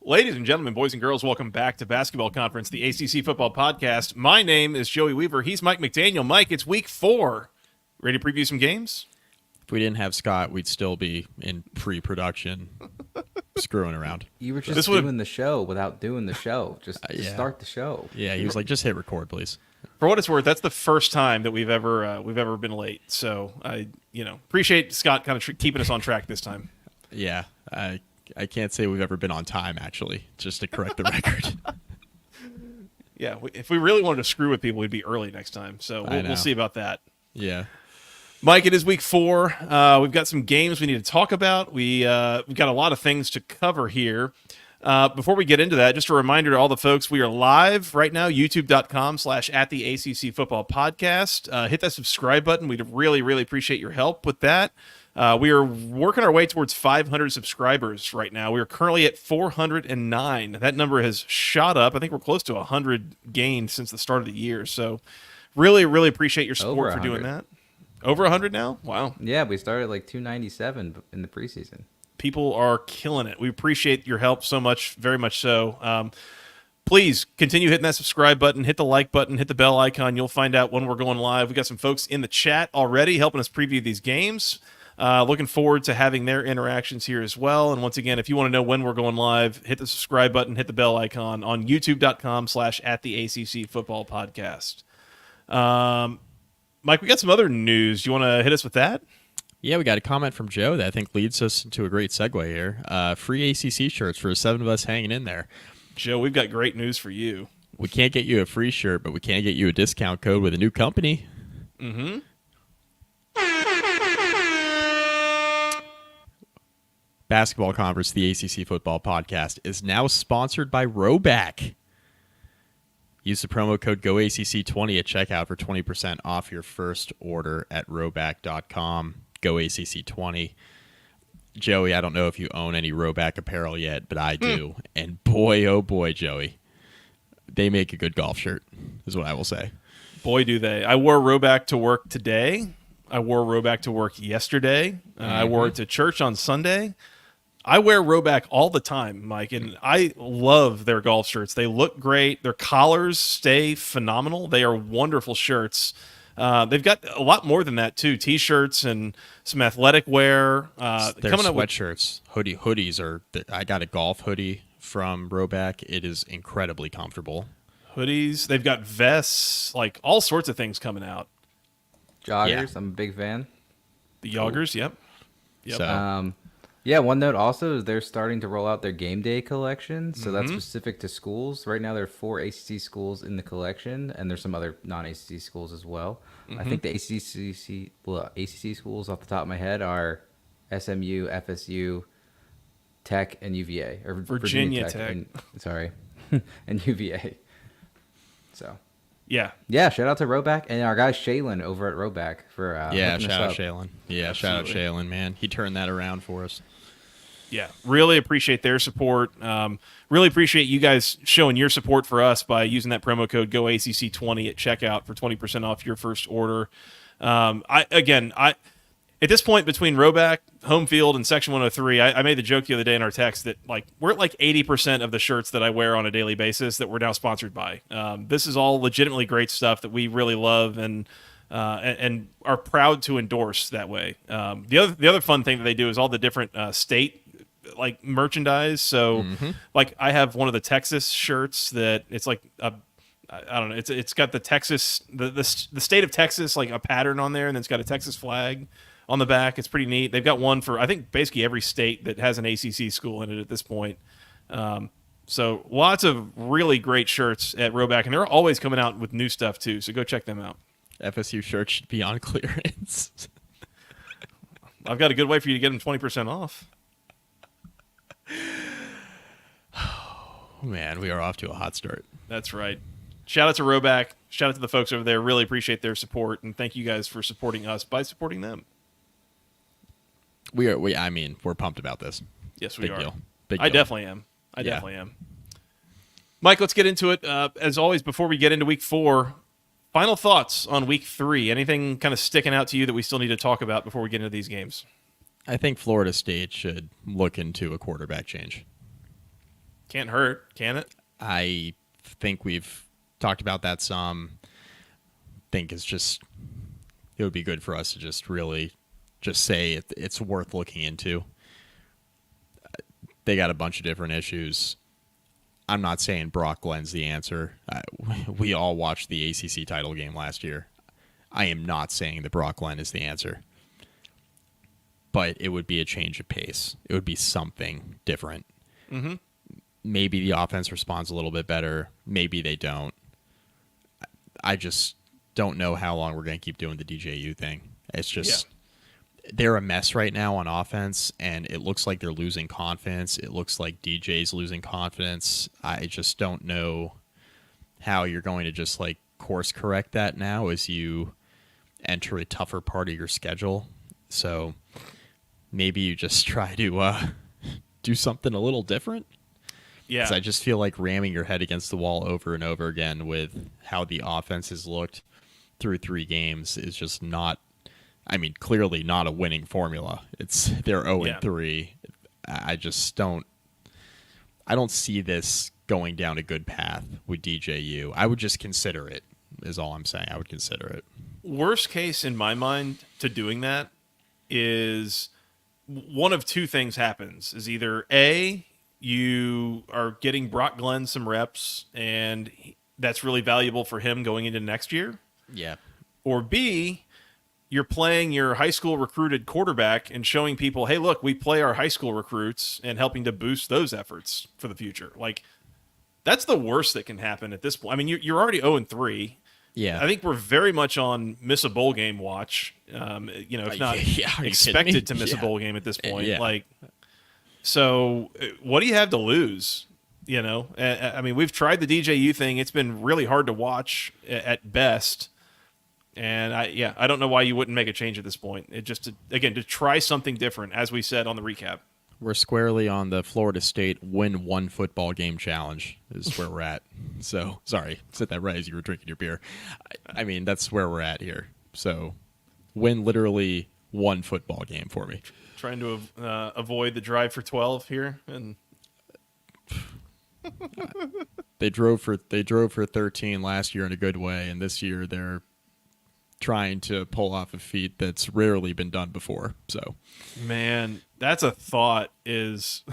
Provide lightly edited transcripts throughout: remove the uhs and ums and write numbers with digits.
Ladies and gentlemen, boys and girls, welcome back to Basketball Conference, the ACC Football Podcast. My name is Joey Weaver. He's Mike McDaniel. Mike, it's week 4. Ready to preview some games? If we didn't have Scott, we'd still be in pre-production screwing around. You were just doing the show without doing the show. Just start the show. Yeah, he was like, just hit record, please. For what it's worth, that's the first time that we've ever been late. So I appreciate Scott kind of keeping us on track this time. Yeah, I can't say we've ever been on time, actually, just to correct the record. Yeah, if we really wanted to screw with people, we'd be early next time. So we'll see about that. Yeah. Mike, it is week 4. We've got some games we need to talk about. We've got a lot of things to cover here. Before we get into that, just a reminder to all the folks, we are live right now, youtube.com/@the-ACC-football-podcast. Hit that subscribe button. We'd really, really appreciate your help with that. We are working our way towards 500 subscribers right now. We are currently at 409. That number has shot up. I think we're close to 100 gained since the start of the year. So really, really appreciate your support for doing that. Over 100 now? Wow. Yeah, we started like 297 in the preseason. People are killing it. We appreciate your help so much, very much so. Please continue hitting that subscribe button, hit the like button, hit the bell icon. You'll find out when we're going live. We got some folks in the chat already helping us preview these games. Looking forward to having their interactions here as well. And once again, if you want to know when we're going live, hit the subscribe button, hit the bell icon on youtube.com/@the-ACC-football-podcast. Mike, we got some other news. You want to hit us with that? Yeah, we got a comment from Joe that I think leads us into a great segue here. Free ACC shirts for 7 of us hanging in there. Joe, we've got great news for you. We can't get you a free shirt, but we can get you a discount code with a new company. Mm-hmm. Basketball Conference, the ACC Football Podcast, is now sponsored by Rhoback. Use the promo code GOACC20 at checkout for 20% off your first order at rhoback.com. GOACC20. Joey, I don't know if you own any Rhoback apparel yet, but I do. And boy, oh boy, Joey, they make a good golf shirt, is what I will say. Boy, do they. I wore Rhoback to work today. I wore Rhoback to work yesterday. I wore it to church on Sunday. I wear Rhoback all the time, Mike, and I love their golf shirts. They look great. Their collars stay phenomenal. They are wonderful shirts. They've got a lot more than that, too. T-shirts and some athletic wear. Their sweatshirts, hoodies are. I got a golf hoodie from Rhoback. It is incredibly comfortable. Hoodies. They've got vests, like all sorts of things coming out. Joggers, Yeah. I'm a big fan. The joggers, yep. So, Yeah, one note also is they're starting to roll out their game day collection. So that's specific to schools. Right now there are 4 ACC schools in the collection, and there's some other non-ACC schools as well. I think the ACC schools off the top of my head are SMU, FSU, Tech, and UVA. Or Virginia Tech. And UVA. So... Yeah. Yeah, shout out to Rhoback and our guy Shaylin over at Rhoback for shout out Shaylin. Yeah, absolutely. Shout out Shaylin, man. He turned that around for us. Yeah, really appreciate their support. Really appreciate you guys showing your support for us by using that promo code GOACC20 at checkout for 20% off your first order. At this point, between Rhoback, Home Field, and Section 103, I made the joke the other day in our text that we're at 80% of the shirts that I wear on a daily basis that we're now sponsored by. This is all legitimately great stuff that we really love and are proud to endorse that way. The other fun thing that they do is all the different state merchandise. So I have one of the Texas shirts that it's I don't know. It's got the Texas the state of Texas a pattern on there, and then it's got a Texas flag on the back. It's pretty neat. They've got one for, I think, basically every state that has an ACC school in it at this point. So lots of really great shirts at Rhoback, and they're always coming out with new stuff, too. So go check them out. FSU shirts should be on clearance. I've got a good way for you to get them 20% off. Oh, man, we are off to a hot start. That's right. Shout out to Rhoback. Shout out to the folks over there. Really appreciate their support, and thank you guys for supporting us by supporting them. We're pumped about this. Yes, we are. Deal. Big I deal. definitely am. I definitely am. Mike, let's get into it. As always, before we get into week 4, final thoughts on week 3. Anything kind of sticking out to you that we still need to talk about before we get into these games? I think Florida State should look into a quarterback change. Can't hurt, can it? I think we've talked about that some. Think it's just it would be good for us to just really just say it's worth looking into. They got a bunch of different issues. I'm not saying Brock Glenn's the answer. We all watched the ACC title game last year. I am not saying that Brock Glenn is the answer. But it would be a change of pace. It would be something different. Mm-hmm. Maybe the offense responds a little bit better. Maybe they don't. I just don't know how long we're going to keep doing the DJU thing. It's just they're a mess right now on offense, and it looks like they're losing confidence. It looks like DJ's losing confidence. I just don't know how you're going to just like course correct that now as you enter a tougher part of your schedule. So maybe you just try to do something a little different. Yeah. Because I just feel like ramming your head against the wall over and over again with how the offense has looked through 3 games is just not, I mean, clearly not a winning formula. They're 0-3. I just don't see this going down a good path with DJU. I would just consider it, is all I'm saying. I would consider it. Worst case in my mind to doing that is one of 2 things happens. Is either A, you are getting Brock Glenn some reps, and that's really valuable for him going into next year. Yeah. Or B, you're playing your high school recruited quarterback and showing people, hey, look, we play our high school recruits, and helping to boost those efforts for the future. Like, that's the worst that can happen at this point. I mean, you're already 0-3. Yeah. I think we're very much on miss a bowl game watch. If not expected to miss a bowl game at this point. Yeah. Like, so what do you have to lose? I mean, we've tried the DJU thing. It's been really hard to watch at best. And I don't know why you wouldn't make a change at this point. It just, to try something different, as we said on the recap. We're squarely on the Florida State win 1 football game challenge is where we're at. So, sorry, said that right as you were drinking your beer. I mean, that's where we're at here. So, win literally 1 football game for me. Trying to avoid the drive for 12 here, and they drove for 13 last year in a good way, and this year they're trying to pull off a feat that's rarely been done before. So, man, that's a thought. Is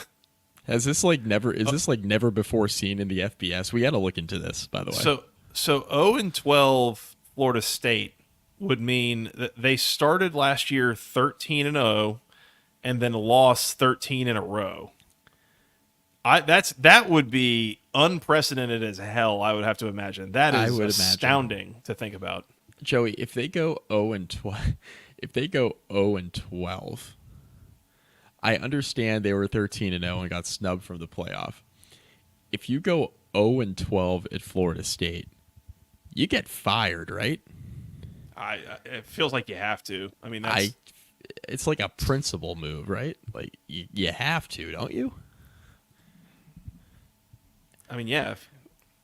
this never before seen in the FBS? We got to look into this, by the way. So 0-12 Florida State would mean that they started last year 13-0 and then lost 13 in a row. That would be unprecedented as hell, I would have to imagine. That is astounding to think about. Joey, if they go 0-12, I understand they were 13-0 and got snubbed from the playoff. If you go 0-12 at Florida State, you get fired, right? It feels like you have to. I mean, it's like a principal move, right? Like you have to, don't you? I mean, yeah.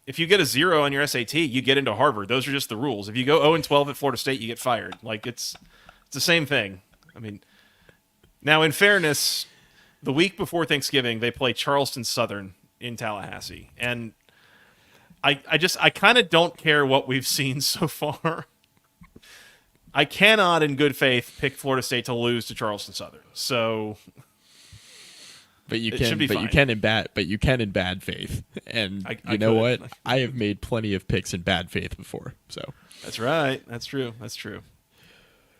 If you get a 0 on your SAT, you get into Harvard. Those are just the rules. If you go 0-12 at Florida State, you get fired. Like, it's the same thing. I mean, now in fairness, the week before Thanksgiving, they play Charleston Southern in Tallahassee, and I kind of don't care what we've seen so far. I cannot, in good faith, pick Florida State to lose to Charleston Southern. So. But you can in bad faith, and you know what? I have made plenty of picks in bad faith before. So that's right. That's true.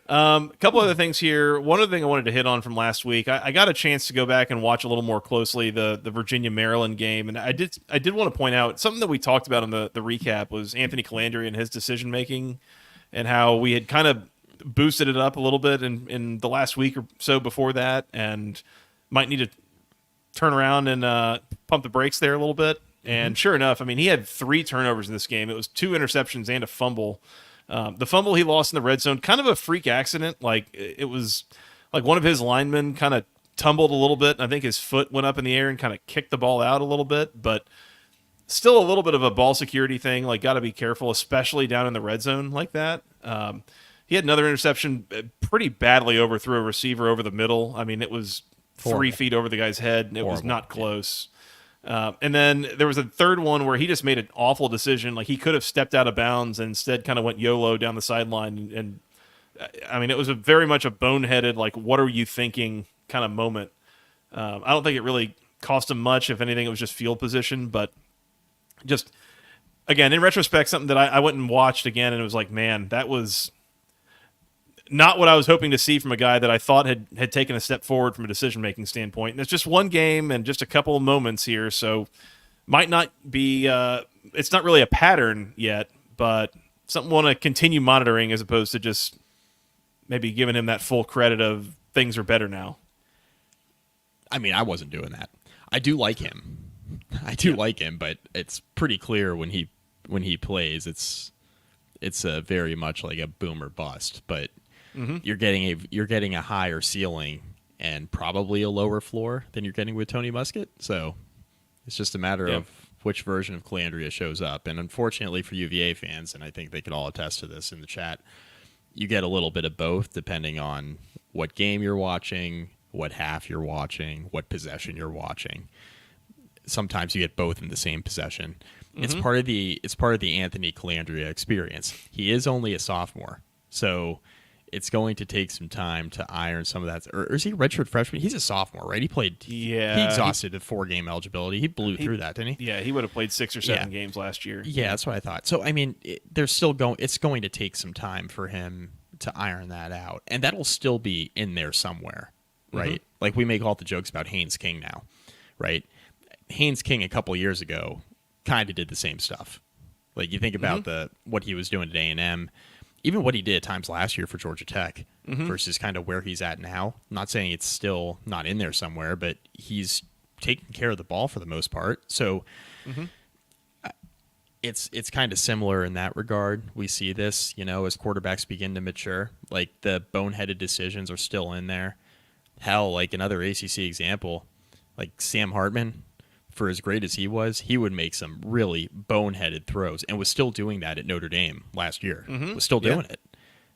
A couple other things here. One other thing I wanted to hit on from last week. I got a chance to go back and watch a little more closely the Virginia Maryland game, and I did want to point out something that we talked about in the recap was Anthony Calandri and his decision making, and how we had kind of boosted it up a little bit in the last week or so before that, and might need to turn around and pump the brakes there a little bit. And sure enough, I mean, he had 3 turnovers in this game. It was 2 interceptions and a fumble. The fumble he lost in the red zone, kind of a freak accident. Like, it was like one of his linemen kind of tumbled a little bit, and I think his foot went up in the air and kind of kicked the ball out a little bit, but still a little bit of a ball security thing. Like, got to be careful, especially down in the red zone like that. He had another interception, pretty badly overthrew a receiver over the middle. I mean, it was 3 feet over the guy's head, and it was not close. And then there was a third one where he just made an awful decision. Like he could have stepped out of bounds and instead kind of went YOLO down the sideline. And I mean, it was very much a boneheaded, like, what are you thinking kind of moment. I don't think it really cost him much. If anything, it was just field position. But just, again, in retrospect, something that I went and watched again, and it was like, man, that was not what I was hoping to see from a guy that I thought had taken a step forward from a decision-making standpoint. And it's just one game and just a couple of moments here, so might not be it's not really a pattern yet, but something I want to continue monitoring as opposed to just maybe giving him that full credit of things are better now. I mean, I wasn't doing that. I do like him. Like him, but it's pretty clear when he plays, it's very much like a boom or bust. But you're getting a higher ceiling and probably a lower floor than you're getting with Tony Muskett. So it's just a matter of which version of Calandria shows up. And unfortunately for UVA fans, and I think they can all attest to this in the chat, you get a little bit of both depending on what game you're watching, what half you're watching, what possession you're watching. Sometimes you get both in the same possession. It's part of the Anthony Calandria experience. He is only a sophomore, so it's going to take some time to iron some of that. Or is he a redshirt freshman? He's a sophomore, right? He played. Yeah, he exhausted the 4-game eligibility. He blew through that, didn't he? Yeah, he would have played 6 or 7 games last year. Yeah, that's what I thought. So I mean, it's going to take some time for him to iron that out, and that'll still be in there somewhere, right? Like we make all the jokes about Haynes King now, right? Haynes King a couple years ago kind of did the same stuff. Like you think about what he was doing at A&M, even what he did at times last year for Georgia Tech versus kind of where he's at now. I'm not saying it's still not in there somewhere, but he's taking care of the ball for the most part. So it's kind of similar in that regard. We see this, as quarterbacks begin to mature, like the boneheaded decisions are still in there. Hell, like another ACC example, like Sam Hartman, for as great as he was, he would make some really boneheaded throws and was still doing that at Notre Dame last year. Was still doing it.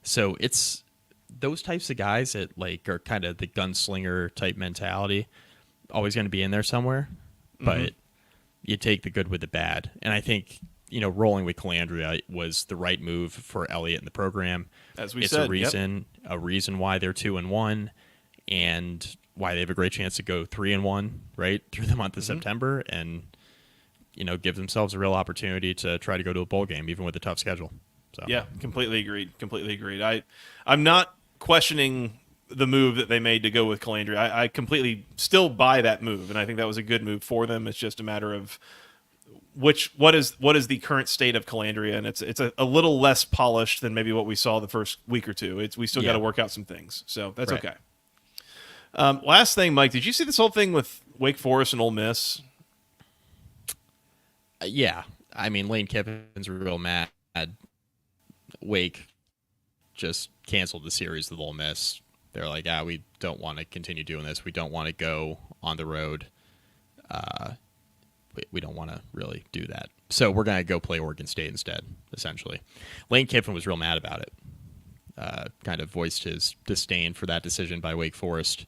So it's those types of guys that like are kind of the gunslinger type mentality, always going to be in there somewhere, but you take the good with the bad. And I think, rolling with Calandria was the right move for Elliott and the program. As we it's said, a reason why they're 2-1 and why they have a great chance to go 3-1 right through the month of September, and give themselves a real opportunity to try to go to a bowl game even with a tough schedule. So yeah, completely agreed. I'm not questioning the move that they made to go with Calandria. I completely still buy that move, and I think that was a good move for them. It's just a matter of what is the current state of Calandria, and it's a little less polished than maybe what we saw the first week or two. We still got to work out some things, so that's okay. Last thing, Mike, did you see this whole thing with Wake Forest and Ole Miss? Yeah. I mean, Lane Kiffin's real mad. Wake just canceled the series with Ole Miss. They're like, we don't want to continue doing this. We don't want to go on the road. We don't want to really do that. So we're going to go play Oregon State instead, essentially. Lane Kiffin was real mad about it. Kind of voiced his disdain for that decision by Wake Forest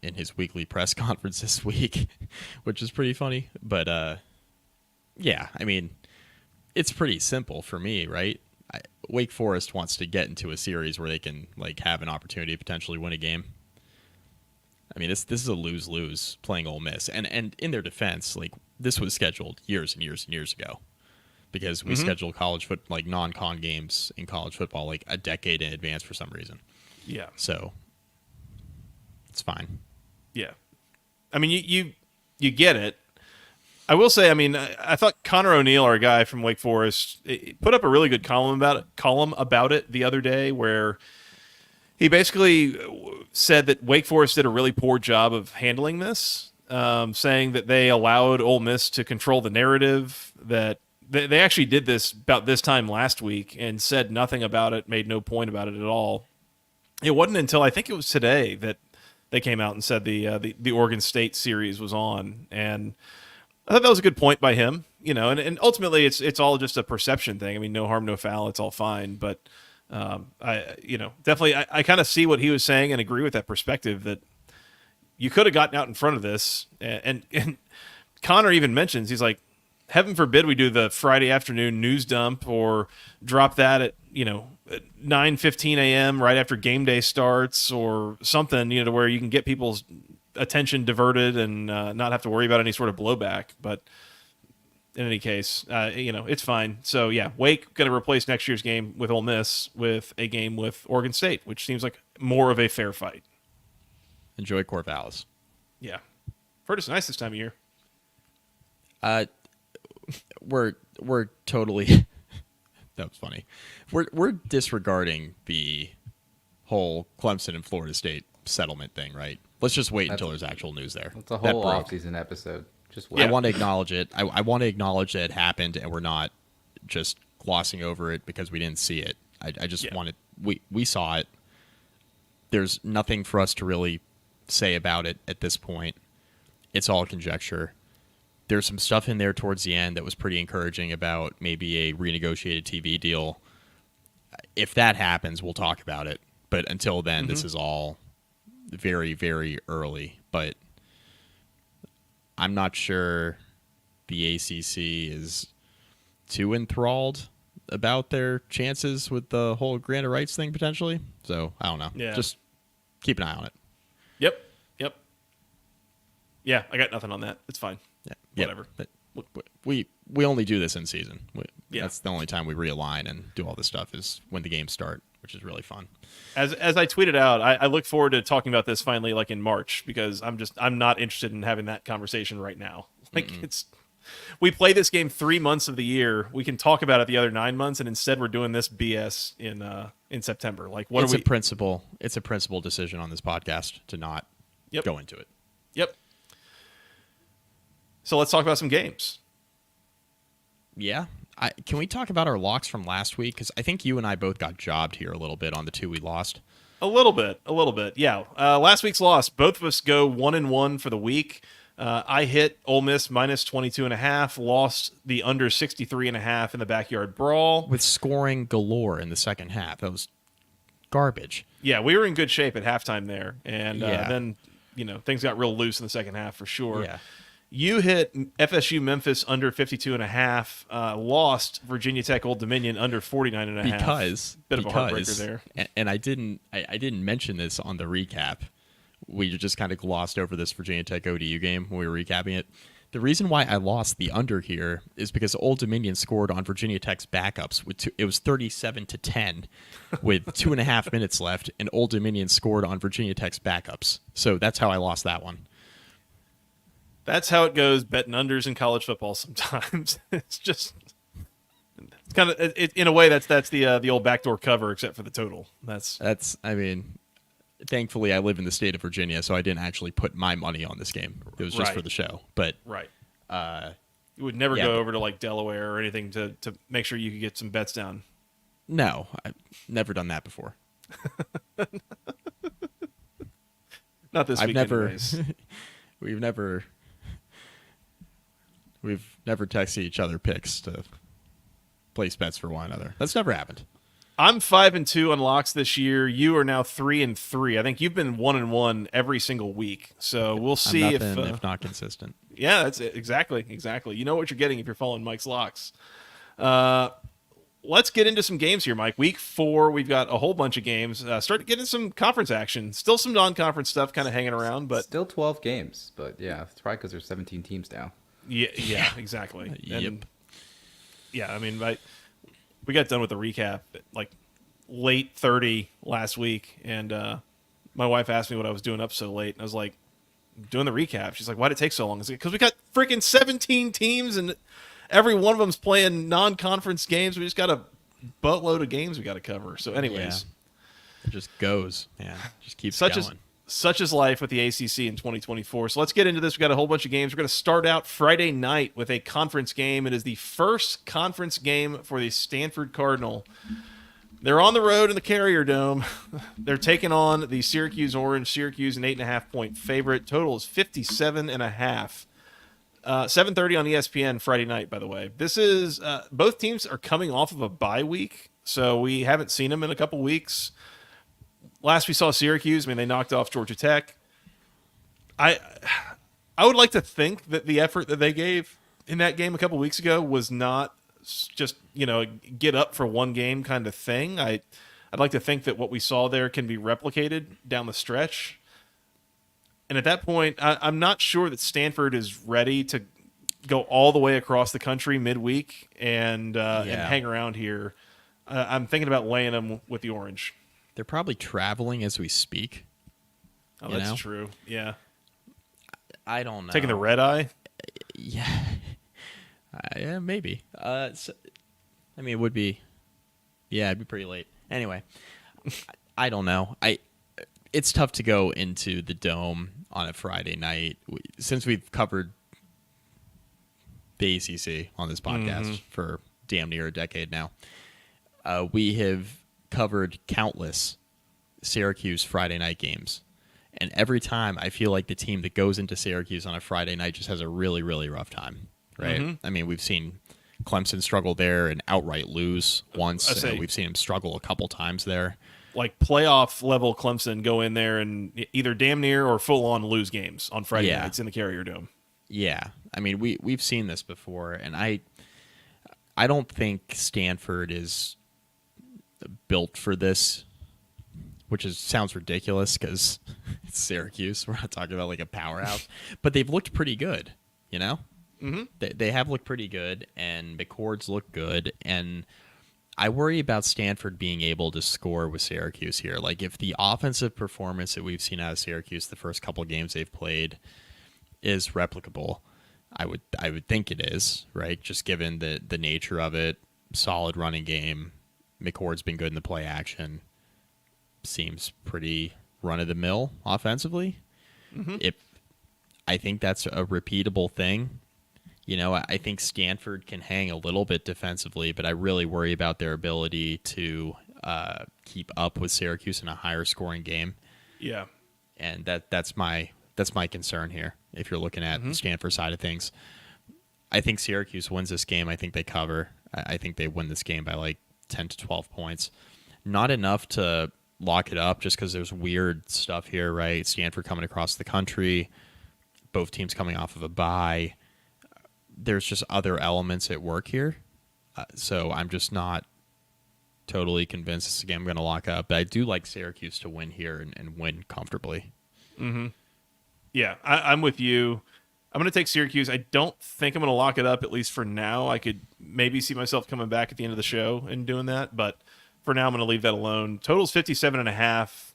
in his weekly press conference this week, which is pretty funny. But yeah, I mean, it's pretty simple for me, right? Wake Forest wants to get into a series where they can like have an opportunity to potentially win a game. I mean, this is a lose-lose playing Ole Miss, and in their defense, like this was scheduled years and years and years ago. Because we schedule college like non-con games in college football like a decade in advance for some reason. Yeah. So it's fine. Yeah. I mean, you get it. I will say, I mean, I thought Connor O'Neill, our guy from Wake Forest, put up a really good column about it the other day, where he basically said that Wake Forest did a really poor job of handling this, saying that they allowed Ole Miss to control the narrative, that they actually did this about this time last week and said nothing about it, made no point about it at all. It wasn't until I think it was today that they came out and said the Oregon State series was on, and I thought that was a good point by him. And ultimately it's all just a perception thing. I mean, no harm, no foul. It's all fine, but definitely I kind of see what he was saying and agree with that perspective that you could have gotten out in front of this and Connor even mentions, he's like, heaven forbid we do the Friday afternoon news dump or drop that at 9:15 a.m. right after game day starts or something, to where you can get people's attention diverted and not have to worry about any sort of blowback. But in any case, it's fine. So yeah, Wake going to replace next year's game with Ole Miss with a game with Oregon State, which seems like more of a fair fight. Enjoy Corvallis. Yeah. Heard it's nice this time of year. We're totally that was funny. We're disregarding the whole Clemson and Florida State settlement thing, right? Let's just wait until there's actual news there. It's a whole off-season episode. Just wait. I want to acknowledge it. I want to acknowledge that it happened, and we're not just glossing over it because we didn't see it. I just wanted we saw it. There's nothing for us to really say about it at this point. It's all conjecture. There's some stuff in there towards the end that was pretty encouraging about maybe a renegotiated TV deal. If that happens, we'll talk about it. But until then, this is all very, very early. But I'm not sure the ACC is too enthralled about their chances with the whole grant of rights thing potentially. So I don't know. Yeah. Just keep an eye on it. Yep. Yeah, I got nothing on that. It's fine. Yeah. Whatever. We only do this in season. Yeah. That's the only time we realign and do all this stuff is when the games start, which is really fun. As I tweeted out, I look forward to talking about this finally, like in March, because I'm not interested in having that conversation right now. Like we play this game 3 months of the year. We can talk about it the other 9 months, and instead we're doing this BS in September. Like It's a principle decision on this podcast to not go into it. Yep. So let's talk about some games. Yeah. Can we talk about our locks from last week? Because I think you and I both got jobbed here a little bit on the two we lost. A little bit. Yeah. Last week's loss, both of us go 1-1 for the week. I hit Ole Miss minus 22.5, lost the under 63.5 in the backyard brawl. With scoring galore in the second half. That was garbage. Yeah, we were in good shape at halftime there. And then, things got real loose in the second half for sure. Yeah. You hit FSU Memphis under 52.5, lost Virginia Tech Old Dominion under 49.5. Because bit of a heartbreaker there. And I didn't mention this on the recap. We just kind of glossed over this Virginia Tech ODU game when we were recapping it. The reason why I lost the under here is because Old Dominion scored on Virginia Tech's backups. It was 37-10 with 2.5 minutes left, and Old Dominion scored on Virginia Tech's backups. So that's how I lost that one. That's how it goes betting unders in college football sometimes. It's kind of in a way that's the old backdoor cover except for the total. Thankfully I live in the state of Virginia, so I didn't actually put my money on this game. It was just for the show. But you would never go over to like Delaware or anything to make sure you could get some bets down. No, I've never done that before. Not this week. We've never texted each other picks to place bets for one another. That's never happened. I'm 5-2 on locks this year. You are now 3-3. I think you've been 1-1 every single week. So we'll see if not consistent. Yeah, that's it. Exactly. You know what you're getting if you're following Mike's locks. Let's get into some games here, Mike. Week 4, we've got a whole bunch of games. Start getting some conference action. Still some non-conference stuff kind of hanging around, but still 12 games. But yeah, it's probably because there's 17 teams now. Yeah, exactly. Yep. Yeah, I mean, we got done with the recap at like late 30 last week, and my wife asked me what I was doing up so late, and I was like, doing the recap. She's like, why'd it take so long? I was like, because we got freaking 17 teams, and every one of them's playing non-conference games. We just got a boatload of games we got to cover. So anyways. It just goes, man. Just keeps going. Such is life with the ACC in 2024. So let's get into this. We got a whole bunch of games. We're going to start out Friday night with a conference game. It is the first conference game for the Stanford Cardinal. They're on the road in the Carrier Dome. They're taking on the Syracuse Orange. Syracuse an 8.5-point favorite. Total is 57.5. 7:30 on ESPN Friday night, by the way. This is both teams are coming off of a bye week, so we haven't seen them in a couple weeks. Last we saw Syracuse, they knocked off Georgia Tech. I would like to think that the effort that they gave in that game a couple weeks ago was not just, get up for one game kind of thing. I'd like to think that what we saw there can be replicated down the stretch. And at that point, I'm not sure that Stanford is ready to go all the way across the country midweek and hang around here. I'm thinking about laying them with the orange. They're probably traveling as we speak. Oh, that's true. Yeah. I don't know. Taking the red eye? Yeah. Yeah, maybe. It would be. Yeah, it'd be pretty late. Anyway, I don't know. It's tough to go into the Dome on a Friday night since we've covered the ACC on this podcast for damn near a decade now. We have covered countless Syracuse Friday night games. And every time I feel like the team that goes into Syracuse on a Friday night just has a really, really rough time, right? Mm-hmm. I mean, we've seen Clemson struggle there and outright lose once. We've seen them struggle a couple times there. Like playoff level Clemson go in there and either damn near or full on lose games on Friday nights in the Carrier Dome. Yeah. I mean, we've seen this before, and I don't think Stanford is built for this, which sounds ridiculous because it's Syracuse. We're not talking about like a powerhouse, but they've looked pretty good, Mm-hmm. They have looked pretty good, and McCord's looked good, and I worry about Stanford being able to score with Syracuse here. Like, if the offensive performance that we've seen out of Syracuse the first couple games they've played is replicable, I would think it is, right? Just given the nature of it, solid running game, McCord's been good in the play action, seems pretty run-of-the-mill offensively. Mm-hmm. I think that's a repeatable thing. I think Stanford can hang a little bit defensively, but I really worry about their ability to keep up with Syracuse in a higher scoring game. Yeah. And that's my concern here if you're looking at the Stanford side of things. I think Syracuse wins this game. I think they cover. I think they win this game by like 10 to 12 points. Not enough to lock it up just because there's weird stuff here, right? Stanford coming across the country, both teams coming off of a bye. There's just other elements at work here. So I'm just not totally convinced this game I'm going to lock up. But I do like Syracuse to win here and win comfortably. Mm-hmm. Yeah, I'm with you. I'm going to take Syracuse. I don't think I'm going to lock it up, at least for now. I could maybe see myself coming back at the end of the show and doing that. But for now, I'm going to leave that alone. Total's 57.5.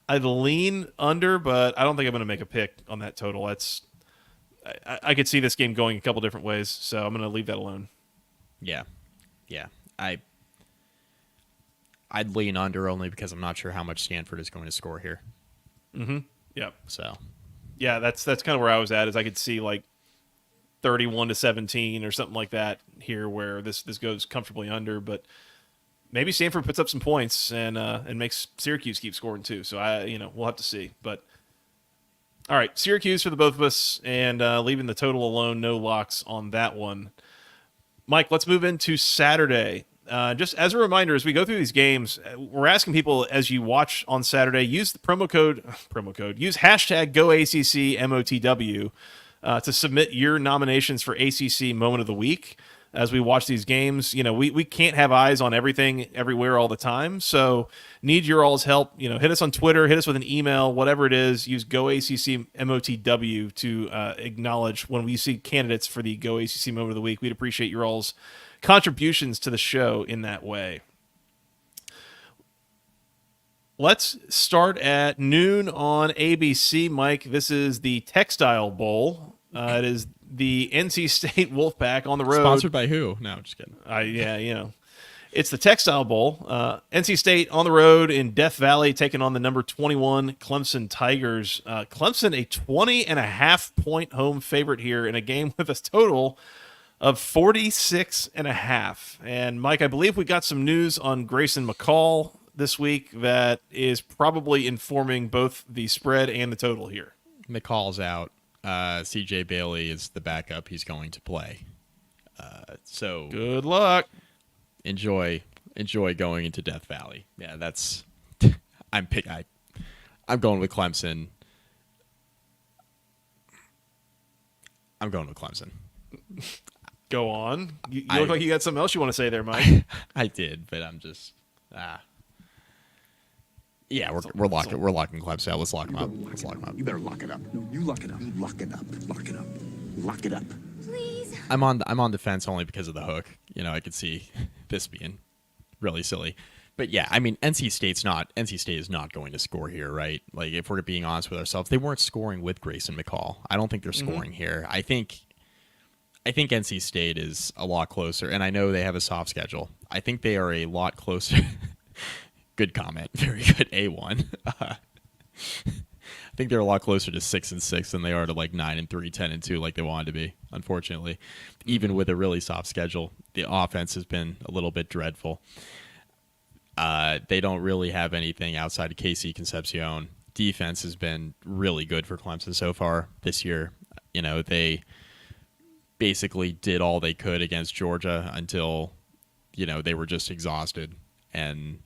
I'd lean under, but I don't think I'm going to make a pick on that total. I could see this game going a couple different ways, so I'm going to leave that alone. Yeah. I'd lean under only because I'm not sure how much Stanford is going to score here. Mm-hmm. Yep. So. Yeah, that's kind of where I was at. Is I could see like 31-17 or something like that here, where this goes comfortably under, but maybe Stanford puts up some points and makes Syracuse keep scoring too. So we'll have to see, but. All right, Syracuse for the both of us, and leaving the total alone, no locks on that one. Mike, let's move into Saturday. Just as a reminder, as we go through these games, we're asking people as you watch on Saturday, use the promo code, use hashtag GoACCMOTW to submit your nominations for ACC Moment of the Week. As we watch these games, we can't have eyes on everything everywhere all the time. So need your all's help. Hit us on Twitter, hit us with an email, whatever it is. Use GoACCMOTW to acknowledge when we see candidates for the GoACC Moment of the Week. We'd appreciate your all's contributions to the show in that way. Let's start at noon on ABC, Mike. This is the Textile Bowl. It is the NC State Wolfpack on the road. Sponsored by who? No, just kidding. It's the Textile Bowl. NC State on the road in Death Valley, taking on the number 21 Clemson Tigers. Clemson, a 20.5-point home favorite here in a game with a total of 46.5. And Mike, I believe we got some news on Grayson McCall this week that is probably informing both the spread and the total here. McCall's out. CJ Bailey is the backup. He's going to play. So good luck. Enjoy going into Death Valley. Yeah, that's. I'm going with Clemson. I'm going with Clemson. Go on. You look like you got something else you want to say there, Mike. I did, but I'm just yeah, we're locking Clemson out. Let's lock them up. Let's lock them up. You better lock it up. No, you lock it up. Lock it up. Lock it up. Lock it up. Please. I'm on the fence only because of the hook. You know, I could see this being really silly. But yeah, I mean, NC State is not going to score here, right? Like, if we're being honest with ourselves, they weren't scoring with Grayson McCall. I don't think they're scoring here. I think NC State is a lot closer, and I know they have a soft schedule. I think they are a lot closer. Good comment. Very good. A1. I think they're a lot closer to 6-6 than they are to like 9-3, 10-2, like they wanted to be. Unfortunately, even with a really soft schedule, the offense has been a little bit dreadful. They don't really have anything outside of KC Concepcion. Defense has been really good for Clemson so far this year. You know, they basically did all they could against Georgia until, you know, they were just exhausted. And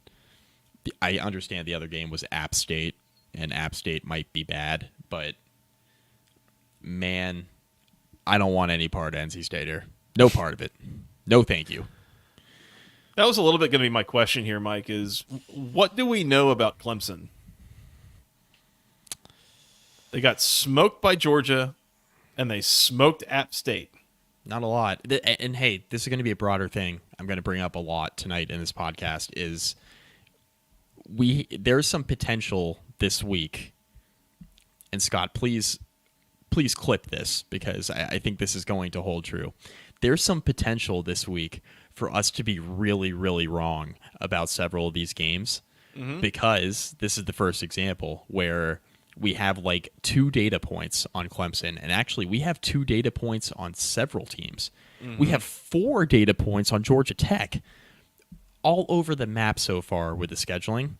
I understand the other game was App State, and App State might be bad, but man, I don't want any part of NC State here. No part of it. No, thank you. That was a little bit going to be my question here, Mike, is what do we know about Clemson? They got smoked by Georgia, and they smoked App State. Not a lot. And hey, this is going to be a broader thing I'm going to bring up a lot tonight in this podcast is there's some potential this week. And Scott, please clip this because I think this is going to hold true. There's some potential this week for us to be really, really wrong about several of these games because this is the first example where we have like 2 data points on Clemson, and actually we have 2 data points on several teams. We have 4 data points on Georgia Tech, all over the map so far with the scheduling.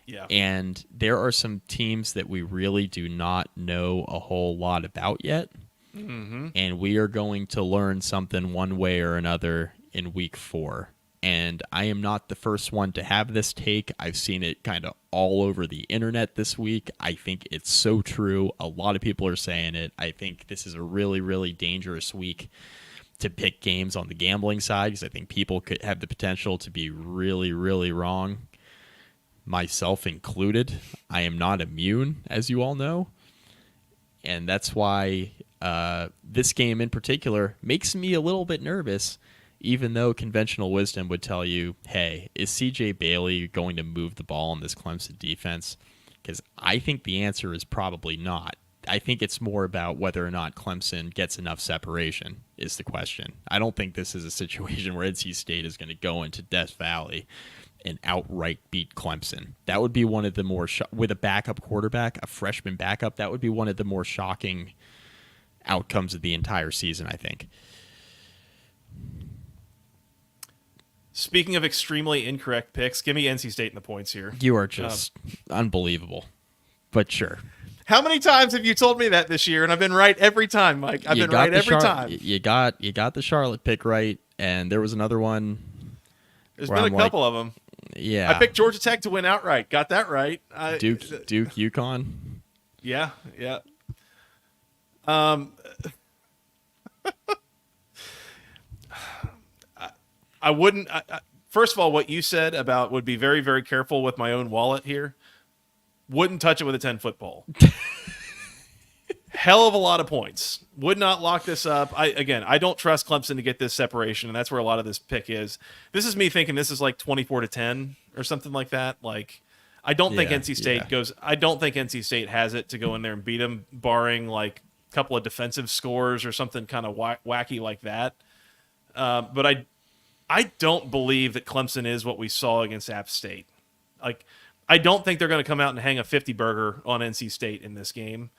Yeah. And there are some teams that we really do not know a whole lot about yet. And we are going to learn something one way or another in week 4. And I am not the first one to have this take. I've seen it kind of all over the internet this week. I think it's so true. A lot of people are saying it. I think this is a really, really dangerous week to pick games on the gambling side because I think people could have the potential to be really, really wrong, myself included. I am not immune, as you all know. And that's why this game in particular makes me a little bit nervous, even though conventional wisdom would tell you, hey, is CJ Bailey going to move the ball in this Clemson defense? Because I think the answer is probably not. I think it's more about whether or not Clemson gets enough separation is the question. I don't think this is a situation where NC State is going to go into Death Valley and outright beat Clemson. That would be one of the more, with a backup quarterback, a freshman backup, that would be one of the more shocking outcomes of the entire season, I think. Speaking of extremely incorrect picks, give me NC State in the points here. You are just unbelievable, but sure. How many times have you told me that this year? And I've been right every time, Mike. I've been right every time. You got the Charlotte pick right, and there was another one. There's been a couple of them. Yeah. I picked Georgia Tech to win outright. Got that right. Duke, UConn. Yeah. I wouldn't. First of all, what you said about would be very, very careful with my own wallet here. Wouldn't touch it with a 10-foot pole. Hell of a lot of points. Would not lock this up. I don't trust Clemson to get this separation, and that's where a lot of this pick is. This is me thinking this is like 24-10 or something like that. Like, I don't think NC State goes. I don't think NC State has it to go in there and beat them, barring like a couple of defensive scores or something kind of wacky like that. But I don't believe that Clemson is what we saw against App State. Like, I don't think they're going to come out and hang a 50-burger on NC State in this game.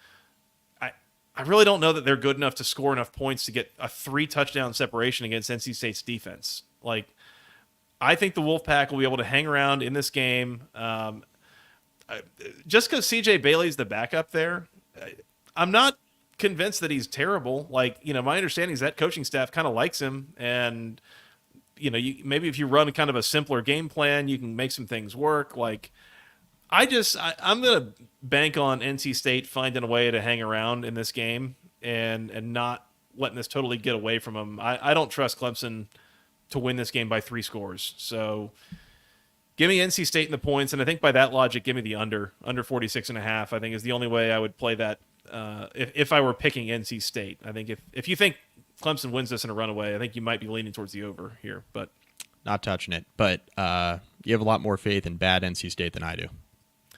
I really don't know that they're good enough to score enough points to get a 3-touchdown separation against NC State's defense. Like, I think the Wolfpack will be able to hang around in this game. Just because CJ Bailey's the backup there, I'm not convinced that he's terrible. Like, my understanding is that coaching staff kind of likes him, and maybe if you run kind of a simpler game plan, you can make some things work. Like, I'm going to bank on NC State finding a way to hang around in this game and not letting this totally get away from them. I don't trust Clemson to win this game by 3 scores. So give me NC State in the points, and I think by that logic, give me the under 46.5. I think is the only way I would play that if I were picking NC State. I think if you think Clemson wins this in a runaway, I think you might be leaning towards the over here, but not touching it. But you have a lot more faith in bad NC State than I do,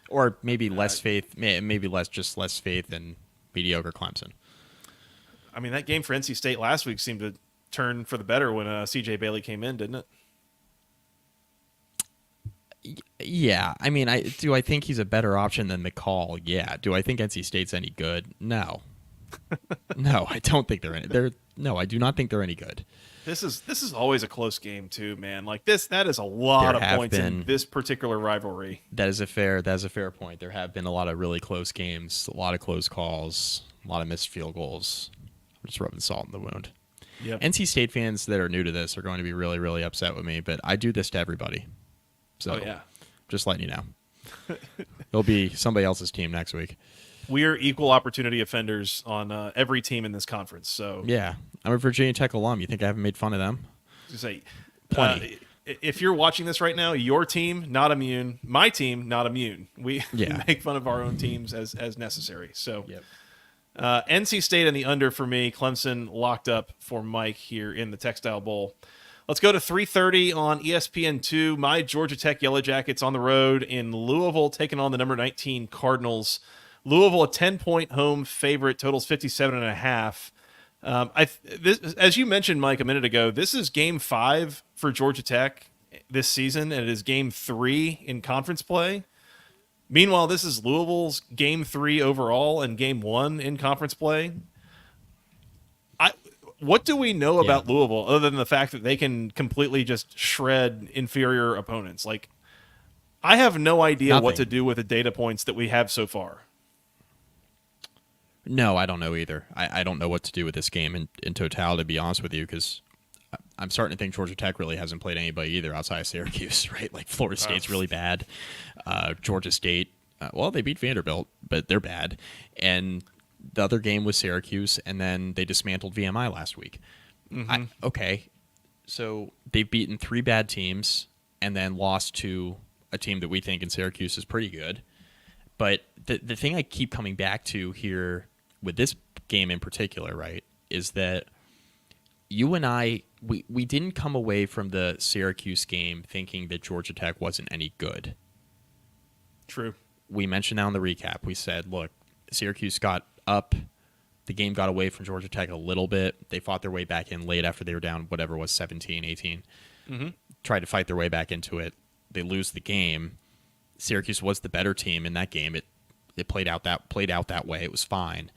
or maybe less faith, maybe less faith in mediocre Clemson. I mean, that game for NC State last week seemed to turn for the better when CJ Bailey came in, didn't it? Yeah, I mean, do I think he's a better option than McCall? Yeah. Do I think NC State's any good? No. No, I don't think I do not think they're any good. This is always a close game too, man. Like that is a lot of points in this particular rivalry. That is a fair point. There have been a lot of really close games, a lot of close calls, a lot of missed field goals. I'm just rubbing salt in the wound. Yep. NC State fans that are new to this are going to be really, really upset with me, but I do this to everybody. So just letting you know. It'll be somebody else's team next week. We are equal opportunity offenders on every team in this conference. So yeah, I'm a Virginia Tech alum. You think I haven't made fun of them? Just say, plenty. If you're watching this right now, your team not immune, my team not immune. We make fun of our own teams as necessary. So NC State and the under for me. Clemson locked up for Mike here in the Textile Bowl. Let's go to 3:30 on ESPN2. My Georgia Tech Yellow Jackets on the road in Louisville, taking on the number 19 Cardinals. Louisville, a 10-point home favorite, totals 57.5. As you mentioned, Mike, a minute ago, this is Game 5 for Georgia Tech this season, and it is Game 3 in conference play. Meanwhile, this is Louisville's Game 3 overall and Game 1 in conference play. What do we know about Louisville other than the fact that they can completely just shred inferior opponents? Like, I have no idea what to do with the data points that we have so far. No, I don't know either. I don't know what to do with this game in totality, to be honest with you, because I'm starting to think Georgia Tech really hasn't played anybody either outside of Syracuse, right? Like, Florida State's really bad. Georgia State, well, they beat Vanderbilt, but they're bad. And the other game was Syracuse, and then they dismantled VMI last week. Mm-hmm. Okay, so they've beaten 3 bad teams and then lost to a team that we think in Syracuse is pretty good. But the thing I keep coming back to here with this game in particular, right, is that you and I, we didn't come away from the Syracuse game thinking that Georgia Tech wasn't any good. True. We mentioned that on the recap. We said, look, Syracuse got up. The game got away from Georgia Tech a little bit. They fought their way back in late after they were down, whatever it was, 17, 18. Mm-hmm. Tried to fight their way back into it. They lose the game. Syracuse was the better team in that game. It played out that way. It was fine.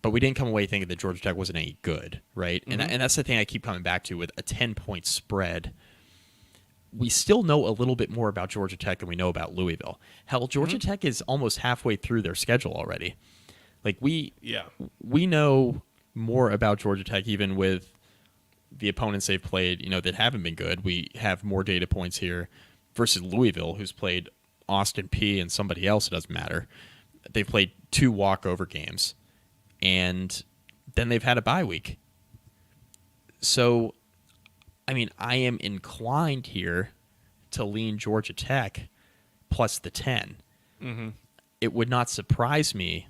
But we didn't come away thinking that Georgia Tech wasn't any good, right? Mm-hmm. And that's the thing I keep coming back to with a 10-point spread. We still know a little bit more about Georgia Tech than we know about Louisville. Hell, Georgia Tech is almost halfway through their schedule already. Like, we know more about Georgia Tech even with the opponents they've played, that haven't been good. We have more data points here versus Louisville, who's played Austin Peay and somebody else, it doesn't matter. They've played 2 walkover games, and then they've had a bye week. So, I mean, I am inclined here to lean Georgia Tech plus the 10. Mm-hmm. It would not surprise me